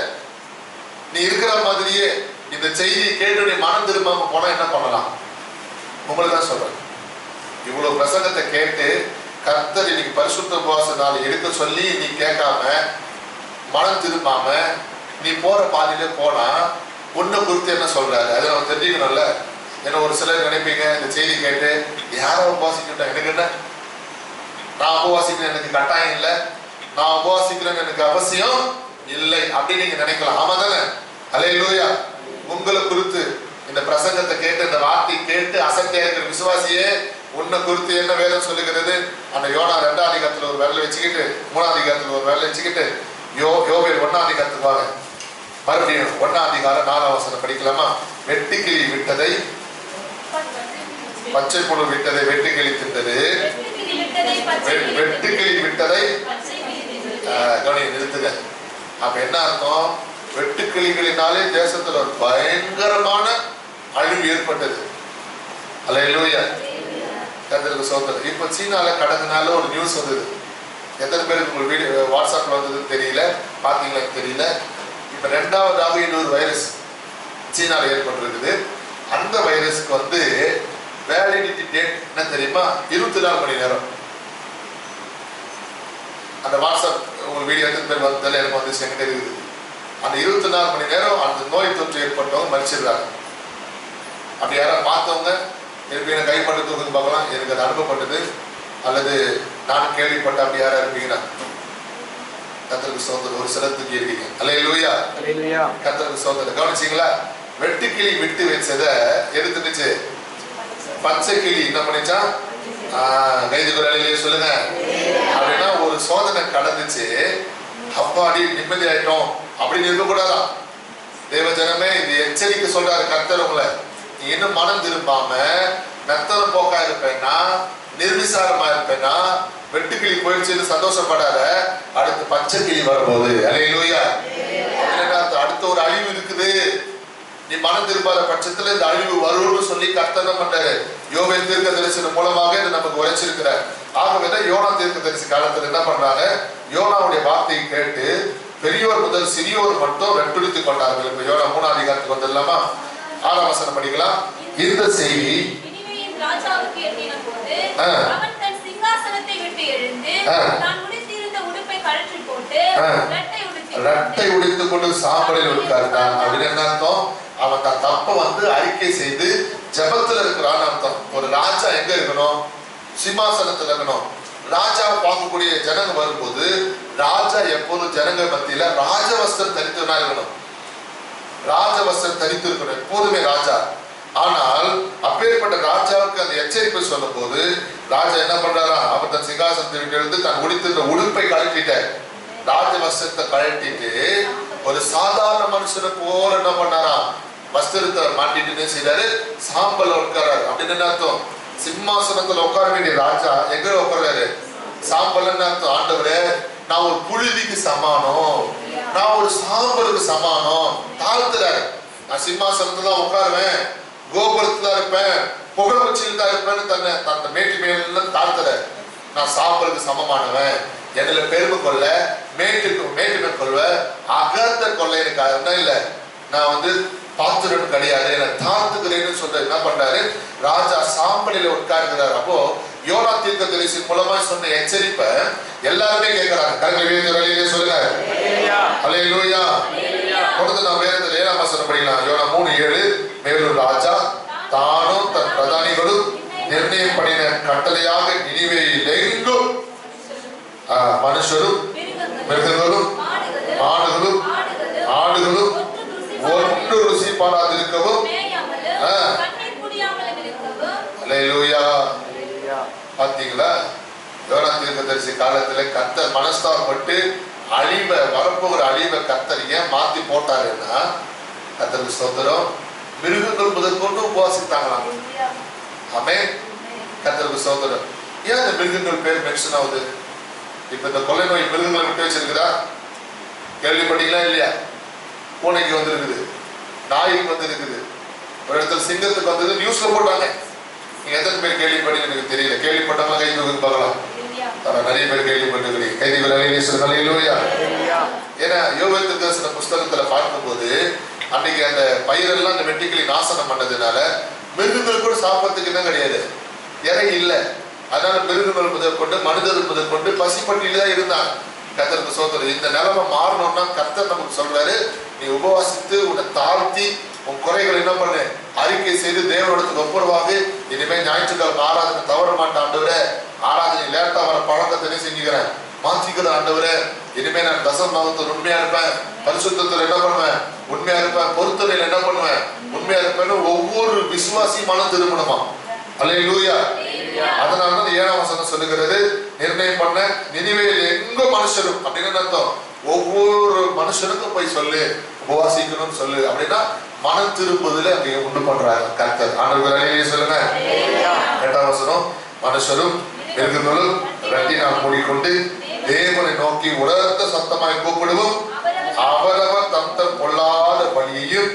நீ இருக்கிற மாதிரியே இந்த செய்தி கேட்டு மனம் திரும்பாம போனா என்ன பண்ணலாம்? உங்களுக்கு தான் சொல்றேன். இவ்வளவு பிரசங்கத்தை கேட்டு கர்த்தர் இன்னைக்கு பரிசுத்த உபவாச நாள் எடுக்க சொல்லி நீ கேட்காம மனம் திரும்பாம நீ போற பாதையில போனா உன்னை குறித்து என்ன சொல்றாரு அதை நம்ம தெரிஞ்சுக்கணும்ல. என்ன ஒரு சிலர் நினைப்பீங்க இந்த செய்தி கேட்டு யாரை உபவாசிக்கிட்டேன் எனக்கு என்ன, நான் உபவாசிக்கிறேன் எனக்கு கட்டாயம் இல்லை, நான் உபவாசிக்கிறேன்னு எனக்கு அவசியம் இல்லை அப்படின்னு நீங்க நினைக்கலாம். ஆமா தானே? அல்லேலூயா. உங்களை குறித்து இந்த பிரசங்கத்தை கேட்டு இந்த வார்த்தை கேட்டு அசட்டையா இருக்கிற விசுவாசியே உன்னை குறித்து என்ன வேதம் சொல்லுகிறது? அந்த யோனா 2ஆம் அதிகாரத்துல ஒரு விரல வச்சுக்கிட்டு 3ஆம் அதிகாரத்துல ஒரு விரல வச்சுக்கிட்டு யோவேல் 1ஆம் அதிகாரத்துக்கு வாங்க. மறுபடியும் 1ஆம் அதிகாரம் 4ஆம் வசனம் படிக்கலாமா? வெட்டுக்கிளி விட்டதை பச்சை புழு விட்டதை வெட்டுக்கிளி தின்றது, வெட்டுக்கிளி விட்டதை கவனி நிறுத்துங்க. அப்ப என்ன அர்த்தம்? வெட்டுக்கிளிகளினாலே தேசத்துல ஒரு பயங்கரமான அழிவு ஏற்பட்டது. அல்லேலூயா. கர்த்தருக்கு ஸ்தோத்திரம். இப்ப சீனால கடந்த நாள் ஒரு நியூஸ் வந்தது. எத்தனை பேருக்கு உங்களுக்கு வீடியோ வாட்ஸ்அப்ல வந்ததுன்னு தெரியல, பாத்தீங்களா தெரியல. இப்ப 2வது இன்னொரு வைரஸ் சீனால ஏற்பட்டிருக்குது. அந்த வைரஸ்க்கு வந்து வேலிடிட்டி டேட் என்ன தெரியுமா? 24 மணி நேரம். அந்த வாட்ஸ்அப் உங்களுக்கு வீடியோ எத்தனை பேர் வந்ததில்ல எனக்கு வந்து என்கிட்ட இருக்குது. அந்த 24 மணி நேரம் அந்த நோய் தொற்று ஏற்பட்டவங்க மறிச்சிடுறாங்க. அப்படி யாராவது பார்த்தவங்க இருப்பீங்க, கைப்பட்டு தூக்குன்னு பார்க்கலாம். எனக்கு அது அனுப்பப்பட்டது அல்லது நான் கேள்விப்பட்ட அப்படி யாரா இருப்பீங்கன்னா கர்த்தருக்கு ஸ்தோத்திரம். ஒரு சிலர் தூக்கி இருக்கீங்க. அல்லேலூயா. கர்த்தருக்கு ஸ்தோத்திரம். கவனிச்சீங்களா? வெட்டுக்கிளி விட்டு வச்சதை எடுத்துட்டுச்சு பச்சை கிளி என்ன பண்ணிச்சா? கைது குரலிலே சொல்லுங்க. அப்படின்னா ஒரு சோதனை கடந்துச்சு, அப்பாடி நிம்மதி ஆயிட்டோம் அப்படின்னு இருக்கக்கூடாதான். தேவ ஜனமே இது எச்சரிக்கை சொல்றாரு கர்த்தர் உங்களை. நீ இன்னும் மனம் திரும்பாம மெத்தன போக்கா இருப்பேன்னா, நிர்விசாரமா இருப்பேன்னா, வெட்டுக்கிளி போயிடுச்சுன்னு சந்தோஷப்படாத. அடுத்து பச்சை கிளி வரும்போது அல்லேலூயா. அடுத்த ஒரு அழிவு இருக்குது. நீ மனம் திரும்பாத பட்சத்துல இந்த அழிவு வரும்னு சொல்லி கர்த்தர் பண்றாரு. யோவேல் தீர்க்கதரிசனம் மூலமாக இது நமக்கு உரைச்சிருக்கிறார். ஆகவேதான் யோனா தீர்க்கதரிசி காலத்துல என்ன பண்றாங்க? யோனாவுடைய வார்த்தையை கேட்டு பெரியோர் முதல் சிறியோர் மட்டும் வெட்டுடுத்திக் கொண்டார்கள். இப்ப யோனா 3ஆம் அதிகாரத்துக்கு வந்துடலாமா? 6ஆம் வசனம் படிக்கலாம். இந்த செய்தி ராஜாவுக்கு எட்டின போது அவன் தன் சிங்காசனத்தை விட்டு எழுந்து தான் உடுத்தியிருந்த உடுப்பை கழற்றி போட்டு ரட்டை உடுத்திக் கொண்டு சாம்பலில் உட்கார்ந்தான். அப்படின்னு என்ன அர்த்தம்? அவன் தன் தப்ப வந்து அறிக்கை செய்து ஜெபத்துல இருக்கிறான்னு அர்த்தம். ஒரு ராஜா எங்க இருக்கணும்? சிம்மாசனத்துல இருக்கணும். ராஜாவை பார்க்கக்கூடிய ஜனங்க வரும்போது ராஜா எப்போதும் ஜனங்க மத்தியில ராஜவஸ்திரம் தரித்தவனா இருக்கணும். ராஜவஸ்திரம் தரித்து இருக்கணும் எப்போதுமே ராஜா. ஆனால் அப்பேற்பட்ட ராஜாவுக்கு அந்த எச்சரிப்பை சொல்லும் போது ராஜா என்ன பண்றாரா? அவர் தன் சிங்காசனத்தை விட்டு எழுந்து தன் உடுத்திருந்த உடுப்பை கழட்டிட்ட ராஜவஸ்திரத்தை கழட்டிட்டு ஒரு சாதாரண மனுஷனை போல என்ன பண்ணாரா? வஸ்திரத்தை மாட்டிட்டு செய்யறாரு, சாம்பல் உட்காராரு. அப்படின்னு என்ன அர்த்தம்? சிம்மாசனத்துல உட்கார வேண்டிய ராஜா எங்க உட்காராரு? சாம்பல் அர்த்தம். ஆண்டவரே, நான் ஒரு புழுதிக்கு சமானம், நான் ஒரு சாம்பலுக்கு சமானம். தாழ்த்துறாரு. நான் சிம்மாசனத்துல தான் உட்காருவேன், கோபுரத்துல இருப்பேன், புகழ் உச்சியில் தான் இருப்பேன்னு தன்னை தந்த மேட்டு மேல தாழ்த்துற. நான் சாம்பலுக்கு சமமானவன், என்னல பெருமை கொள்ள, மேட்டுமை கொள்வ, அகத்த கொள்ள எனக்கு என்ன இல்லை. நான் வந்து பாத்திரம் கிடையாது, என்ன தாழ்த்துக்கிறேன்னு சொல்ற என்ன பண்றாரு? ராஜா சாம்பலில உட்கார்கிறார். அப்போ யோனா தீர்க்கதரிசி மூலமா சொன்ன எச்சரிப்பை எல்லாருமே கேட்கிறாங்க. கரங்களை சொல்லுங்க. அல்லேலூயா. தொடர்ந்து நாம் வேதத்தில் 7ஆம் வசனம் படிக்கலாம். யோனா 3:7. மேலும் ராஜா தானும் தன் பிரதானிகளும் நிர்ணயம் பண்ணின கட்டளையாக நினிவேயில் எங்கும் மனுஷரும் மிருகங்களும் மாடுகளும் ஆடுகளும் ஒன்று ருசி பாராதிருக்கவும். அல்லேலூயா. பாத்தீங்களா? யோனா தீர்க்கதரிசி காலத்துல கர்த்தர் மனஸ்தாபப்பட்டு அழிவை வரப்போகிற அழிவை கர்த்தர் ஏன் மாத்தி போட்டாருன்னா, கர்த்தருக்கு ஸ்தோத்திரம், மிருகங்கள் முதற்கொண்டு உபவாசித்தாங்களாம். ஆமென். கர்த்தருக்கு ஸ்தோத்திரம். ஏன் இந்த மிருகங்கள் பேர் மென்ஷன் ஆகுது? இப்ப இந்த கொள்ளை நோய் மிருகங்களை விட்டு வச்சிருக்குதா? கேள்விப்பட்டீங்களா இல்லையா? பூனைக்கு வந்து இருக்குது, நாய்க்கு வந்து இருக்குது, ஒரு இடத்துல சிங்கத்துக்கு வந்தது நியூஸ்ல போட்டாங்க. நீங்க எத்தனை பேர் கேள்விப்பட்டீங்க எனக்கு தெரியல. கேள்விப்பட்டவங்க கை தூக்கி பார்க்கலாம். நிறைய பேர் கேள்விப்பட்டிருக்கிறீங்க. ஏன்னா யோவேல் தீர்க்கதரிசன புஸ்தகத்துல பார்க்கும்போது அன்னைக்கு அந்த பயிரெல்லாம் அந்த வெட்டுக்கிளி நாசனம் பண்ணதுனால மிருகங்கள் கூட சாப்பிட்றதுக்கு என்ன கிடையாது, இறை இல்லை. அதனால மிருகங்கள் முதற்கொண்டு மனிதர்கள் முதற்கொண்டு பசிப்பட்டியில தான் இருந்தாங்க. கர்த்தருக்கு ஸ்தோத்திரம். இந்த நிலைமை மாறணும்னா கர்த்தர் நமக்கு சொல்றாரு, நீ உபவாசித்து உன்னை தாழ்த்தி உன் குறைகள் என்ன பண்ணு, அறிக்கை செய்து தேவனிடத்துக்கு ஒப்புரவாக. இனிமே ஞாயிற்றுக்கிழமை ஆராதனை தவற மாட்டேன் ஆண்டவரே, ஆராதனை லேட்டா வர பழக்கத்தை செஞ்சுக்கிறேன், மாற்றிக்கிற ஆண்டவரே. இனிமே நான் தசம பாகத்தில் உண்மையா இருப்பேன், பரிசுத்தத்தில் என்ன பண்ணுவேன், உண்மையா இருப்பேன், பொறுத்தலையில் என்ன பண்ணுவேன், உண்மையா இருப்பேன்னு ஒவ்வொரு விசுவாசியும் மனம் திரும்பணுமா. அல்லேலூயா. அதனாலதான் 7ஆம் வசனம் சொல்லுகிறது, நிர்ணயம் பண்ண நினிவேயில் எங்க மனுஷரும் அப்படின்னு அர்த்தம். ஒவ்வொரு மனுஷனுக்கும் போய் சொல்லு, உபவாசிக்கணும்னு சொல்லு. அப்படின்னா மனம் திரும்புதல அங்க உண்டு பண்றாங்க கர்த்தர். ஆண்டவர் சொல்லுங்க. 8ஆம் வசனம், மனுஷரும் மிருகங்களும் இரட்டினால் மூடிக்கொண்டு தேவனை நோக்கி உரத்த சத்தமாய் கூப்பிடுவோம், அவரவர் தம் தம் பொல்லாத பலியையும்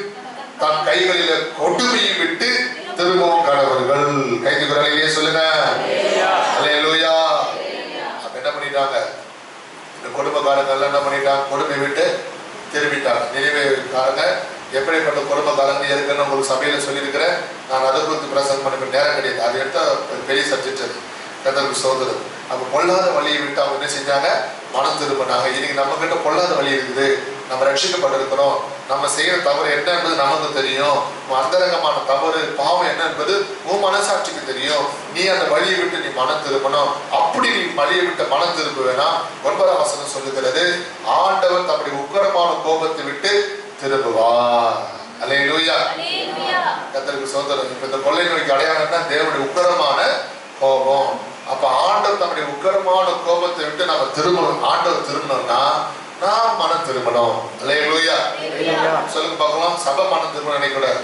தன் கைகளில கொடுமையும் விட்டு திரும்பவும் கடவர்கள். கைது குரலிலே சொல்லுங்க. அல்லேலூயா. அப்ப என்ன பண்ணிட்டாங்க, இந்த குடும்பக்காரங்க என்ன பண்ணிட்டாங்க, கொடுமை விட்டு திரும்பிட்டாங்க. நினைவேக்காரங்க எப்படிப்பட்ட குடும்பக்காரங்க இருக்குன்னு உங்களுக்கு சபையில சொல்லியிருக்கிறேன். நான் அதை குறித்து பிரசங்கம் பண்ண நேரம் கிடையாது, அது எடுத்தா பெரிய சப்ஜெக்ட் அது. கர்த்தருக்கு ஸ்தோத்திரம். அப்ப பொல்லாத வழியை விட்டு அவங்க என்ன செஞ்சாங்க, மனம் திரும்பினாங்க. இன்னைக்கு நம்ம கிட்ட பொல்லாத வழி இருக்குது, நம்ம ரட்சிக்கப்பட்டிருக்கிறோம், நம்ம செய்யற தவறு என்ன என்பது நமக்கு தெரியும், அந்தரங்கமான தவறு பாவம் என்ன என்பது உன் மனசாட்சிக்கு தெரியும். நீ அந்த வழியை விட்டு நீ மனம் திரும்பணும். அப்படி நீ வழியை விட்டு மனம் திரும்புவேனா 9ஆம் வசனம் சொல்லுகிறது, ஆண்டவர் தம்முடைய உக்கிரமான கோபத்தை விட்டு திரும்புவார். அல்லேலூயா. கர்த்தருக்கு ஸ்தோத்திரம். இப்ப இந்த கொள்ளை நோய்க்கு அடையாளம்னா தேவனுடைய உக்கிரமான கோபம். அப்ப ஆண்டவர் தம்முடைய உக்கிரமான கோபத்தை விட்டு நம்ம திரும்பணும். ஆண்டவர் திரும்பணும்னா நான் மனம் திரும்பணும். அல்லேலூயா. சொல்லுங்க பார்க்கலாம். சபை மனம் திரும்பணும் நினைக்கூடாது.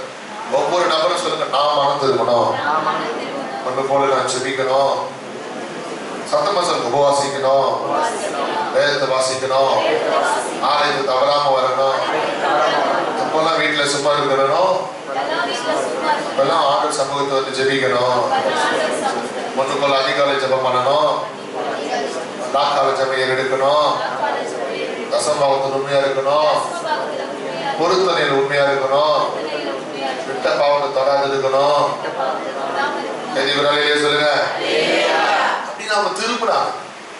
ஒவ்வொரு நபரும் சொல்லுங்க, நான் மனம் திரும்பணும். ஒன்று போல நான் செபிக்கணும், சத்தமா சொல்லுங்க, உபவாசிக்கணும், வேதத்தை வாசிக்கணும், ஆலயத்தை தவறாம வரணும், அப்பெல்லாம் வீட்டுல சும்மா இருக்கணும், அப்பெல்லாம் ஆண்டவர் சமூகத்தை வந்து ஜெபிக்கணும், ஒன்று போல அதிகாலை ஜெபம் பண்ணணும், நாக்கால ஜெபம் எடுக்கணும், தசம்பாவத்தில் உண்மையா இருக்கணும், பொருத்தனையில் உண்மையா இருக்கணும், விட்ட பாவத்தை தொடாது இருக்கணும். சொல்லுங்க. அப்படி நாம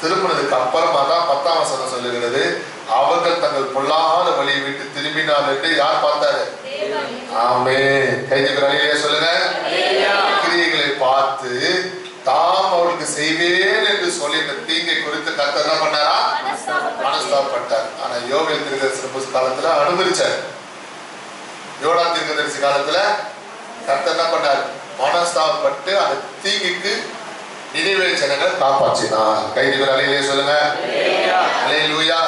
திரும்பினதுக்கு அப்புறமா தான் 10ஆம் வசனம் சொல்லுகிறது, அவர்கள் தங்கள் பொல்லாத வழியை விட்டு திரும்பினார் என்று யார் பார்த்தாரு? ஆமென். கைதிகளாலே சொல்லுங்க. கிரியைகளை பார்த்து தாம் அவருக்கு செய்வேன் என்று சொல்லி இந்த தீங்கை குறித்து கர்த்தர் என்ன பண்ணாரா? மனஸ்தாபப்பட்டார். ஆனா யோவேல் தீர்க்கதரிசி காலத்துல அனுமதிச்சார். யோனா தீர்க்கதரிசி காலத்துல கர்த்தர் என்ன பண்ணார்? மனஸ்தாபப்பட்டு அந்த தீங்குக்கு நினிவே ஜனங்களை காப்பாற்றினார். கைதிகளாலே சொல்லுங்க. அல்லேலூயா.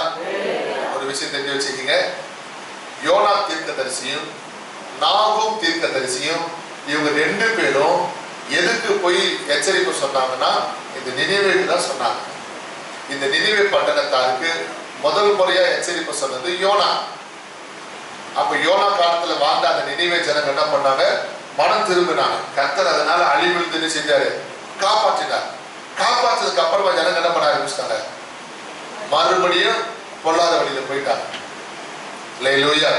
ஒரு விஷயம் தெரிஞ்சு வச்சுக்கீங்க, யோனா தீர்க்கதரிசியும் நாகூம் தீர்க்கதரிசியும் இவங்க 2 பேரும் எதுக்கு போய் எச்சரிப்பு சொன்னாங்கன்னா இந்த நினிவேக்கு தான் சொன்னாங்க. இந்த நினிவே பட்டணத்தாருக்கு முதல் முறையா எச்சரிப்பு சொன்னது யோனா. அப்ப யோனா காலத்துல வாழ்ந்த அந்த நினிவே ஜனங்க என்ன பண்ணாங்க? மனம் திரும்பினாங்க. கர்த்தர் அதனால அழிவிழுந்து செஞ்சாரு, காப்பாற்றினார். காப்பாற்றதுக்கு அப்புறமா ஜனங்க என்ன பண்ண ஆரம்பிச்சிட்டாங்க? மறுபடியும் பொல்லாத வழியில போயிட்டாங்க. அல்லேலூயா.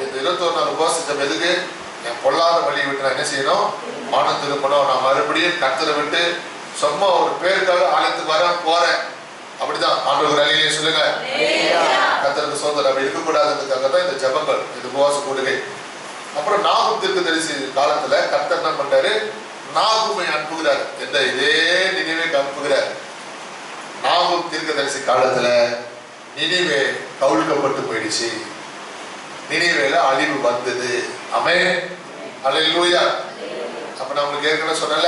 இந்த 21 நாள் உபவாசம் எதுக்கு? என் பொல்லாத வழியை விட்டு நான் என்ன செய்யணும்? மனம் திரும்பணும். நான் மறுபடியும் கர்த்தரை விட்டு சும்மா ஒரு பேருக்காக ஆலயத்துக்கு வர போறேன், அப்படிதான் ஆண்டவர் அழியிலே சொல்லுங்க. கர்த்தருக்கு சோதனை அப்படி இருக்கக்கூடாதுன்றதுக்காக தான் இந்த ஜெபங்கள், இந்த உபவாச கூடுகை. அப்புறம் நாகூம் தீர்க்கதரிசி காலத்துல கர்த்தர் என்ன பண்றாரு? நாகூமை அனுப்புகிறார். இதே நினிவேக்கு அனுப்புகிறார். நாகூம் தீர்க்கதரிசி காலத்துல நினிவே கவுழ்க்கப்பட்டு போயிடுச்சு. நினிவேல அழிவு வந்தது. ஆமென். அல்லேலூயா. அப்ப நான் உங்களுக்கு ஏற்கனவே சொன்னல,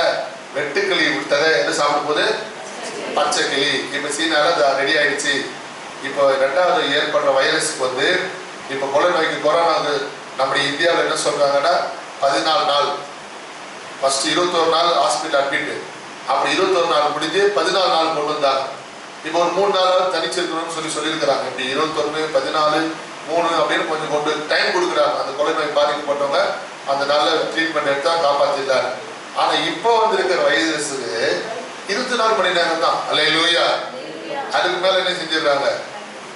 வெட்டுக்கிளி விட்டதை என்ன சாப்பிடும் போது பச்சை கிளி. இப்ப சீனால ரெடி ஆயிடுச்சு. இப்போ 2வது ஏற்படுற வைரஸுக்கு வந்து இப்ப கொலை நோய்க்கு கொரோனாவுக்கு நம்முடைய இந்தியாவில் என்ன சொல்றாங்கன்னா 14 நாள், ஃபர்ஸ்ட் 21 நாள் ஹாஸ்பிட்டல் அட்மிட், அப்படி 21 நாள் முடிஞ்சு 14 நாள் கொண்டு வந்தாங்க. இப்போ ஒரு 3 நாள் தனிச்சிருக்கணும்னு சொல்லியிருக்கிறாங்க. இப்படி 21, 14, 3 அப்படின்னு கொஞ்சம் கொண்டு டைம் கொடுக்குறாங்க. அந்த கொலை நோய் பாதிக்கப்பட்டவங்க அந்த நல்ல ட்ரீட்மெண்ட் எடுத்தா காப்பாத்திட்டாங்க. ஆனா இப்போ வந்து இருக்கிற வைரஸுக்கு 24 மணி நேரம் தான். அல்லேலூயா. அதுக்கு மேல என்ன செஞ்சிடறாங்க?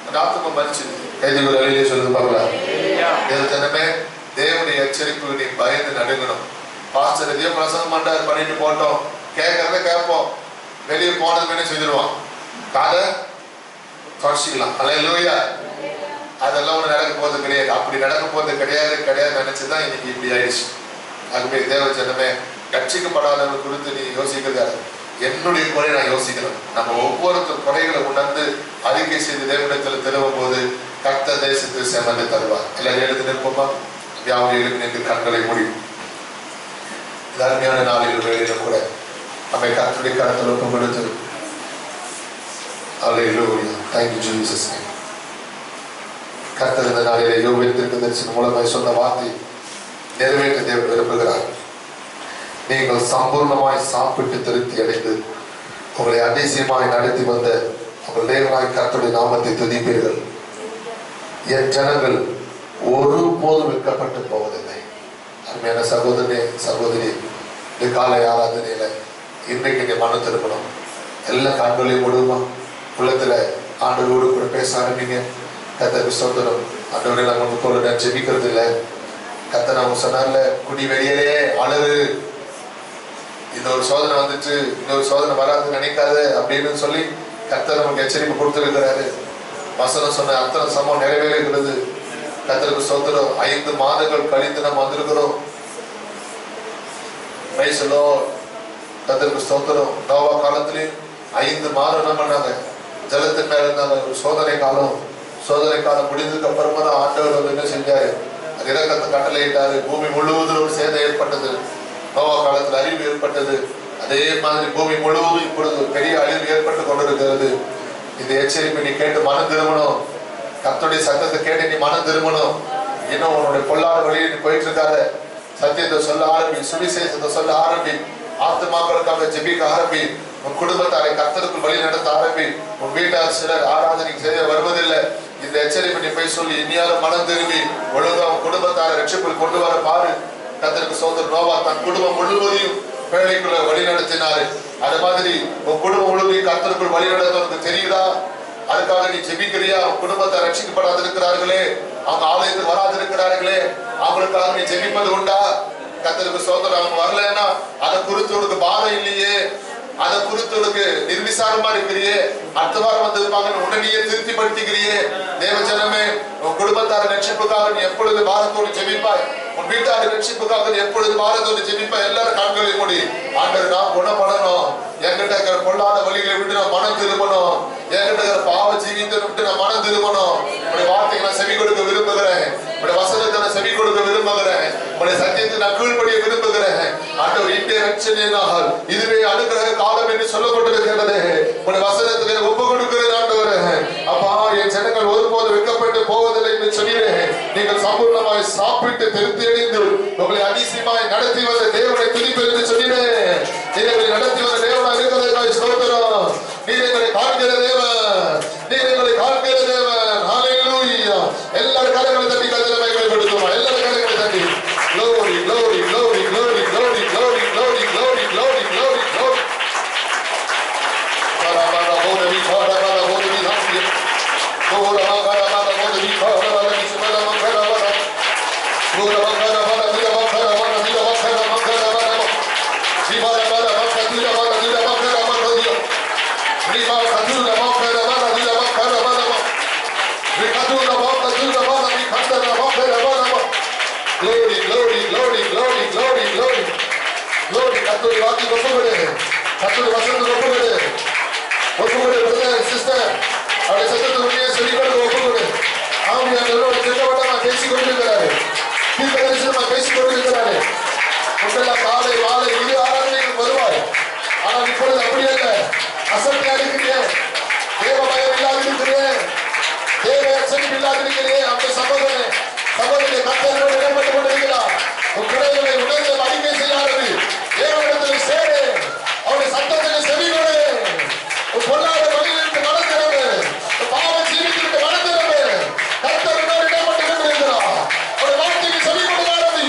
அந்த ஆத்மா மறிச்சு. கைதிகள் அழியிலே சொல்லுது பார்க்கலாம். ஜனமே, தேவனுடைய எச்சரிப்பு நீ பயந்து நடுங்கணும். பாஸ்டர் எதையோ பிரசங்கம் பண்றாரு, பண்ணிட்டு போட்டோம், கேட்கறத கேட்போம், வெளியே போனது என்ன செஞ்சிருவோம்? காதை தொடச்சிக்கலாம். அல்லேலூயா. அதெல்லாம் ஒண்ணு நடக்க போறது கிடையாது. அப்படி நடக்க போறது கிடையாது நினைச்சுதான் இன்னைக்கு இப்படி ஆயிடுச்சு. ஆகவே தேவ ஜனமே, ரட்சிக்கப்படாதவர்கள் குறித்து நீ யோசிக்கிறது என்னுடைய குறை நான் யோசிக்கிறேன். நம்ம ஒவ்வொருத்தர் குறைகளை உணர்ந்து அறிக்கை செய்து தேவனிடத்தில் திரும்பும் போது கர்த்தர் தேசத்தில் செமந்து தருவார். எல்லாரும் எழுதி நிற்போமா? யாரும் எழுதி நின்று கண்களை முடியும். அருமையான நாளில் வேலையிலும் கூட நம்மை கர்த்தருடைய கரத்தில் ஒப்பு கொடுத்து அல்லேலூயா, thank you Jesus. கர்த்தர் இந்த நாளிலே யோபேல் தீர்க்கதரிசி மூலமாய் சொன்ன வார்த்தை நிறைவேற்ற தேவன் விரும்புகிறார். நீங்கள் சம்பூர்ணமாய் சாப்பிட்டு திருப்தி அடைந்து உங்களை அதிசயமாய் நடத்தி வந்த உங்கள் தேவனாய் கர்த்தருடைய நாமத்தை துதிப்பீர்கள். என் ஜனங்கள் ஒருபோதும் விற்கப்பட்டு போவதில்லை. அருமையான சகோதரனே சகோதரி, இந்த காலை ஆராதனையில இன்றைக்கு நீ மனம் திரும்பணும். எல்லா கண்களையும் விடுமா உள்ளத்துல ஆண்டவரோடு கூட பேச ஆரம்பிங்க. கர்த்தருக்கு ஸ்தோத்திரம். ஆண்டவரே, நம்ம போல நான் ஜெபிக்கிறது இல்லை. கர்த்தர் அவங்க சொன்னார்ல, குடி வெளியே அழகு, இந்த ஒரு சோதனை வந்துச்சு, இன்னொரு சோதனை வராதுன்னு நினைக்காது அப்படின்னு சொல்லி கர்த்தர் நமக்கு எச்சரிக்கை கொடுத்துருக்கிறாரு. வசனம் சொன்ன அத்தனை சமம் நிறைவேறுகிறது. கர்த்தருக்கு ஸ்தோத்திரம். 5 மாதங்கள் கழித்து நம்ம வந்திருக்கிறோம். வயசுலோ கர்த்தருக்கு ஸ்தோத்திரம். நோவா காலத்திலேயும் 5 மாதம் என்ன பண்ணாங்க? ஜலத்தின் மேல இருந்தாங்க. ஒரு சோதனை காலம் முடிந்ததுக்கு அப்புறமா தான் ஆண்டவர் வந்து என்ன செஞ்சாரு? அது இறக்கத்தை கட்டளையிட்டாரு. பூமி முழுவதும் ஒரு சேதம் ஏற்பட்டது. நோவா காலத்தில் அழிவு ஏற்பட்டது. அதே மாதிரி பூமி முழுவதும் இப்பொழுது பெரிய அழிவு ஏற்பட்டு கொண்டிருக்கிறது. இந்த எச்சரிப்பை நீ கேட்டு மனம் திரும்பணும். கர்த்தருடைய சத்தத்தை கேட்டு நீ மனம் திரும்பணும். இன்னும் உன்னுடைய பொல்லாத வழியில் நீ போயிட்டு இருக்காத. சத்தியத்தை சொல்ல ஆரம்பி, சுவிசேஷத்தை சொல்ல ஆரம்பி, ஆத்துமாக்களுக்காக ஜெபிக்க ஆரம்பி, உன் குடும்பத்தாரை கர்த்தருக்குள் வழி நடத்த ஆரம்பி. உன் வீட்டார் சிலர் ஆராதனைக்கு செய்ய வருவதில்லை. இந்த எச்சரிப்பை நீ போய் சொல்லி இனியாரும் மனம் திரும்பி ஒழுங்கா உன் குடும்பத்தாரை ரட்சிப்புள் கொண்டு வர பாரு. கர்த்தருக்கு சோதரர் நோவா தன் குடும்பம் முழுவதையும் பேழைக்குள்ள வழி நடத்தினாரு. அது மாதிரி உன் குடும்பம் முழுவதையும் கர்த்தருக்குள் வழி நடத்த உனக்கு தெரியுதா? அதுக்காக நீ ஜெபிக்கிறியா? உன் குடும்பத்தை ரட்சிக்கப்படாதிருக்கிறார்களே, அவங்க ஆலயத்துக்கு வராதிருக்கிறார்களே, அவங்களுக்காக நீ ஜெபிப்பது உண்டா? கர்த்தருக்கு சோதரர் அவங்க வரலன்னா அதை குறித்து உனக்கு பாரம் இல்லையே, அதை குறித்து உனக்கு நிர்விசாரமா இருக்கிறியே, அடுத்த வாரம் வந்திருப்பாங்க உடனே திருப்திப்படுத்திக்கிறியே. தேவ ஜனமே, உன் குடும்பத்தார ரட்சிப்புக்காக நீ எப்பொழுது பாரத்தோடு ஜெபிப்பாய்? உன் வீட்டாரு ரட்சிப்புக்காக நீ எப்பொழுது பாரத்தோடு ஜெபிப்பாய்? எல்லாரும் கண்களை மூடி, ஆண்டவர் நான் குணப்படணும், என்கிட்ட இருக்கிற பொல்லாத வழிகளை விட்டு நான் மனம் திரும்பணும், என்கிட்ட இருக்கிற பாவ ஜீவித்தை விட்டு நான் மனம் திரும்பணும். உடைய வார்த்தையை நான் செவி கொடுக்க விரும்புகிறேன். உடைய வசனத்தை நான் செவி கொடுக்க விரும்புகிறேன். உடைய சத்தியத்தை நான் கீழ்ப்படிய விரும்புகிறேன். ஆண்டவர் இன்றைய ரட்சணியினால் இதுவே அனுகிரக காலம் என்று சொல்லப்பட்டிருக்கிறது. உடைய வசனத்தை ஒப்பு கொடுக்கிறேன் ஆண்டவரே. அப்பா, என் ஜனங்கள் ஒருபோது வெட்கப்பட்டு போவதில்லை என்று சொன்னீரேன். நீங்கள் சம்பூர்ணமாய் சாப்பிட்டு திருப்தி அடைந்து உங்களை அதிசயமாய் நடத்தி வந்த தேவனை துதிப்பேன் என்று சொன்னீரேன். நீரை நடத்தி வந்த தேவனாய் இருக்கிறதற்காக ஸ்தோத்திரம். நீர் எங்களை காண்கிற தேவன், நீர் எங்களை காண்கிற தேவன். ஹல்லேலூயா. எல்லாரும் கரங்களை தட்டி கர்த்தரை மகிமைப்படுத்துவோம். எல்லாரும் கரங்களை தட்டி glory glory glory glory glory glory glory glory glory glory glory. Karabara bodhi karabara bodhi hasiye. Ora karabara bodhi karabara kismada makarabara. Ora karabara dira makarabara dira makarabara. Sibara bara makadira bara dira makarabara dira. Riba kadura makarabara dira makarabara. Rikadura makadura bara dikandara makarabara. Glory glory glory glory glory glory glory. கர்த்தருடைய வார்த்தை ஒப்புக்கொடு, கர்த்தருடைய வசனத்தை ஒப்புக்கொடு, ஒப்புக்கொடு brother sister. அவருடைய சத்தத்தை உண்மையை சொல்லிக்கொண்டு ஒப்புக்கொடு. ஆவியானவர் திட்டவட்டமா பேசிக் கொண்டிருக்கிறாரு, தீர்க்கதரிசனமா பேசிக் கொண்டிருக்கிறாரு. முன்னெல்லாம் காலை மாலை 2 ஆராதனைகள் வருவாய். ஆனால் இப்பொழுது அப்படி அல்ல. அசட்டையா இருக்கிறேன், தேவ பயம் இல்லாதிருக்கிறேன், தேவ எச்சரிக்கை இல்லாதிருக்கிறேன். அந்த சகோதரனை கர்த்தரோடு இடப்பட்டு கொண்டிருக்கிறார். உன் குறைகளை உணர்ந்து அறிக்கை செய்யாதது தேவனிடத்தில் சேரு. அவருடைய சத்தத்துக்கு செவி கொடு. உன் பொல்லாத வழியிலிருந்து மனந்திரவு, பாவ ஜீவித்திலிருந்து மனந்திரவு. கர்த்தரோடு இடப்பட்டு கொண்டிருக்கிறார். அவருடைய வார்த்தைக்கு செவி கொடுக்காதது.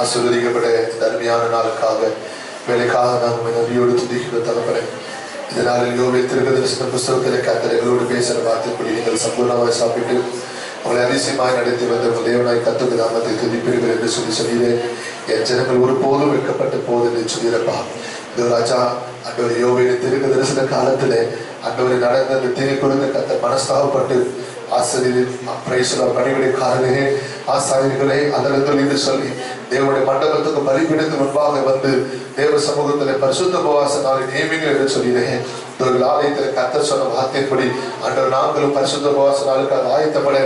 ஆசீர்வதிக்கப்பட்ட தர்மியான நாளுக்காக வேலைக்காக நாங்கள் நன்றியோடு துதிக்கிற தகப்பனே, இந்த நாளில் யோவேல் தீர்க்கதரிசன புஸ்தகத்திலே கர்த்தர் எங்களோடு பேசுகிற வார்த்தைப்படி நீங்கள் சம்பூர்ணமாய் சாப்பிட்டு உங்களை அதிசயமாய் நடத்தி வந்த உங்கள் தேவனாய் கர்த்தருக்கு நாமத்தை துதிப்பீர்கள் என்று சொல்லி என் ஜனங்கள் ஒருபோதும் வெட்கப்பட்ட போது என்று சொல்லியிருப்பா. இது ராஜா அன்றொரு யோவேல் தீர்க்கதரிசன காலத்திலே அன்றொரு நடந்த அந்த தீரை கொடுத்த கர்த்தர் மனஸ்தாபப்பட்டு ஆசிரியர் பணிவிடைக்காரர்களே ஆசாரியர்களே அதற்கு என்று சொல்லி தேவனுடைய மண்டபத்துக்கு பலிபீடத்துக்கு முன்பாக வந்து தேவ சமூகத்தில் பரிசுத்த உபவாச நாளை நியமிங்கள் என்று சொல்லியிருக்கேன். ஆலயத்தில் கர்த்தர் சொன்ன வார்த்தைப்படி அன்று நாங்களும் பரிசுத்த உபவாச நாளுக்காக ஆயத்தப்பட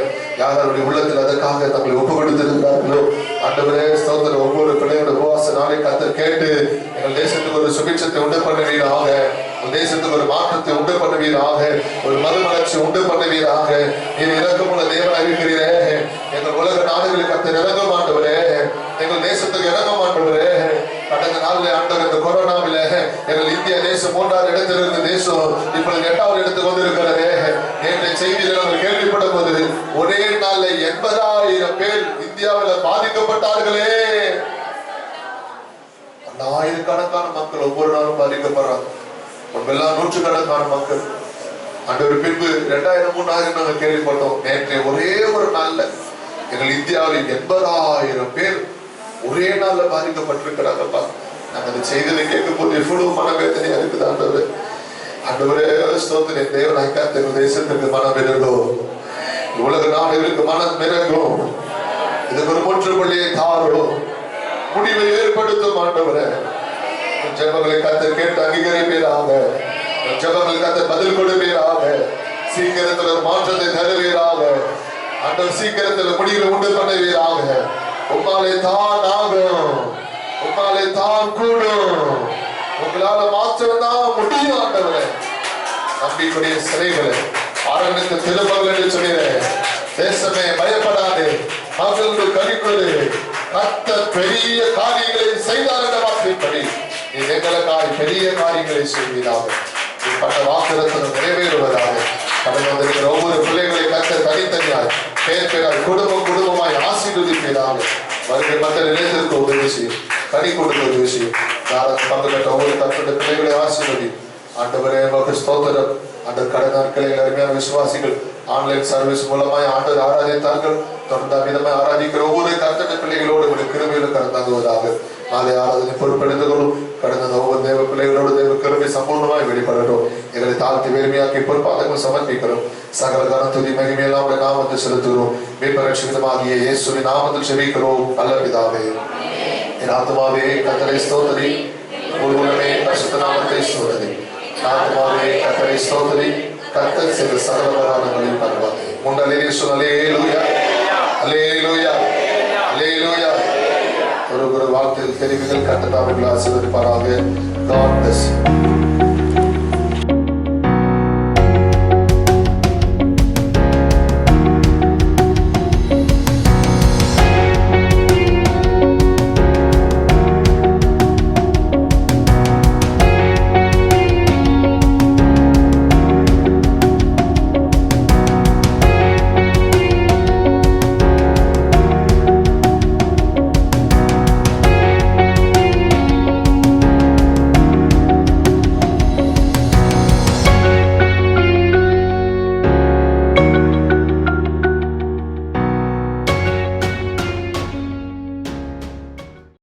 யாருடைய உள்ளத்தில் அதற்காக தங்களை ஒப்பு கொடுத்திருக்கிறார்களோ ஆண்டவரே ஸ்தோத்திரம். ஒவ்வொரு பிள்ளையோட உபவாச நாளை கர்த்தர் கேட்டு எங்கள் தேசத்துக்கு ஒரு சுபிட்சத்தை உண்டு பண்ணுவீராக, தேசத்துக்கு ஒரு மாற்றத்தை உண்டு பண்ணுவீராக, ஒரு மறுமலர்ச்சி உண்டு பண்ணுவீராக. நீர் இறக்கமுள்ள தேவனாக இருக்கிறீரே, எங்கள் உலக நாடுகளுக்கு கர்த்தர் இறங்க மாட்டவரே, எங்கள் தேசத்துக்கு இறங்க மாட்டவரே. கடந்த நாளில் ஆண்டவர் இந்த கொரோனாவில எங்கள் இந்திய தேசம் 3வது இடத்தில் இருந்த தேசம் இப்பொழுது 8வது இடத்துக்கு வந்திருக்கிறதே. நேற்றைய செய்தியில் நாங்கள் கேள்விப்படும் போது ஒரே நாள்ல 80,000 பேர் இந்தியாவில் பாதிக்கப்பட்டார்களே. ஆயிரக்கணக்கான மக்கள் ஒவ்வொரு நாளும் பாதிக்கப்படுறாங்க. முன்பெல்லாம் நூற்றுக்கணக்கான மக்கள். ஆண்டவர் பின்பு 2000 3000 நாங்கள் கேள்விப்பட்டோம். நேற்றைய ஒரே ஒரு நாள்ல எங்கள் இந்தியாவில் 80,000 பேர் ஒரே நாள்ல பாதிக்கப்பட்டிருக்கிறாங்கப்பா. நாங்கள் அந்த செய்தியை கேட்கும் போது எவ்வளவு மனவேதனையா இருக்குது ஆண்டவரே. ஆண்டவரே ஸ்தோத்திரம். தேவனாய் கர்த்தர் தேசத்திற்கு மனம் இறங்கும், உலக நாடுகளுக்கு மனம் இறங்கும். இதுக்கு ஒரு முற்றுப்புள்ளியை தாரும், முடிவை ஏற்படுத்தும் ஆண்டவரே. ஜெபங்களை கர்த்தர் கேட்டு அங்கீகரிப்பீராக, ஜெபங்களை கர்த்தர் பதில் கொடுப்பீராக, சீக்கிரத்தில் ஒரு மாற்றத்தை தருவீராக. ஆண்டவர் சீக்கிரத்தில் முடிவை உண்டு பண்ணுவீராக. உம்மாலே தான் ஆகும், உம்மாலே தான் கூடும், உங்களால மாற்றம் தான் முடியும் ஆண்டவரே. நம்பிக்கைய சிறைகளை ஆரம்பித்து திருமகள் என்று சொல்கிறேன். தேசமே பயப்படாது, மகளுக்கு கழிப்பது கர்த்தர் பெரிய காரியங்களை செய்தார் என்ற வார்த்தைப்படி நீ எங்களுக்காய் பெரிய காரியங்களை செய்வீராக. இப்பட்ட வாக்குறுத்தல் நிறைவேறுவதாக. கடந்து வந்திருக்கிற ஒவ்வொரு பிள்ளைகளை கர்த்தர் தனித்தனியாய் பேர் பேரால் குடும்பமாய் ஆசீர்வதிப்பீராக. வருகை மக்கள் நிலையத்திற்கு உதவி செய்யும், கனி கொடுக்க உதவி செய்யும். பங்கு பெற்ற ஒவ்வொரு கர்த்தருடைய பிள்ளைகளை ஆசீர்வதி ஆண்டவரே. ஸ்தோத்திரம். அந்த கடந்த நாட்களில் அருமையான விசுவாசிகள் ஆன்லைன் சர்வீஸ் மூலமாய் ஆண்டவர் ஆராதித்தார்கள். தொடர்ந்து விதமாய் ஆராதிக்கிற ஒவ்வொரு கர்த்தருடைய பிள்ளைகளோடு ஒரு கிருபையிலும் கடந்தாங்குவதாக. நாளை ஆராதனை பொறுப்பெடுத்துக்கொள்ளும். கடந்த ஒவ்வொரு தேவ பிள்ளைகளோடு தேவ கிருபை சம்பூர்ணமாய் வெளிப்படட்டும். எங்களை தாழ்த்தி வெறுமையாக்கி பொறுப்பாதங்கள் சமர்ப்பிக்கிறோம். சகல கனத்துதி மகிமையெல்லாம் நாமத்தில் செலுத்துகிறோம். மீட்பரட்சிதமாகிய இயேசுவின் நாமத்தில் செபிக்கிறோம் நல்ல பிதாவே. என் ஆத்துமாவே கர்த்தரை ஸ்தோத்திரி, முழுவதுமே பரிசுத்த நாமத்தை ஸ்தோத்திரி. ஆத்துமாவே கர்த்தரை ஸ்தோத்திரி, கர்த்தர் செய்த சகல உபகாரங்களையும் மறவாதே. முன்னலேயே சொன்னலே லூயா, அல்லேலூயா, அல்லேலூயா. ஒரு வார்த்தையில் தெரிவிகள் கர்த்தர் அவர்களை ஆசீர்வதிப்பாராக. God bless you.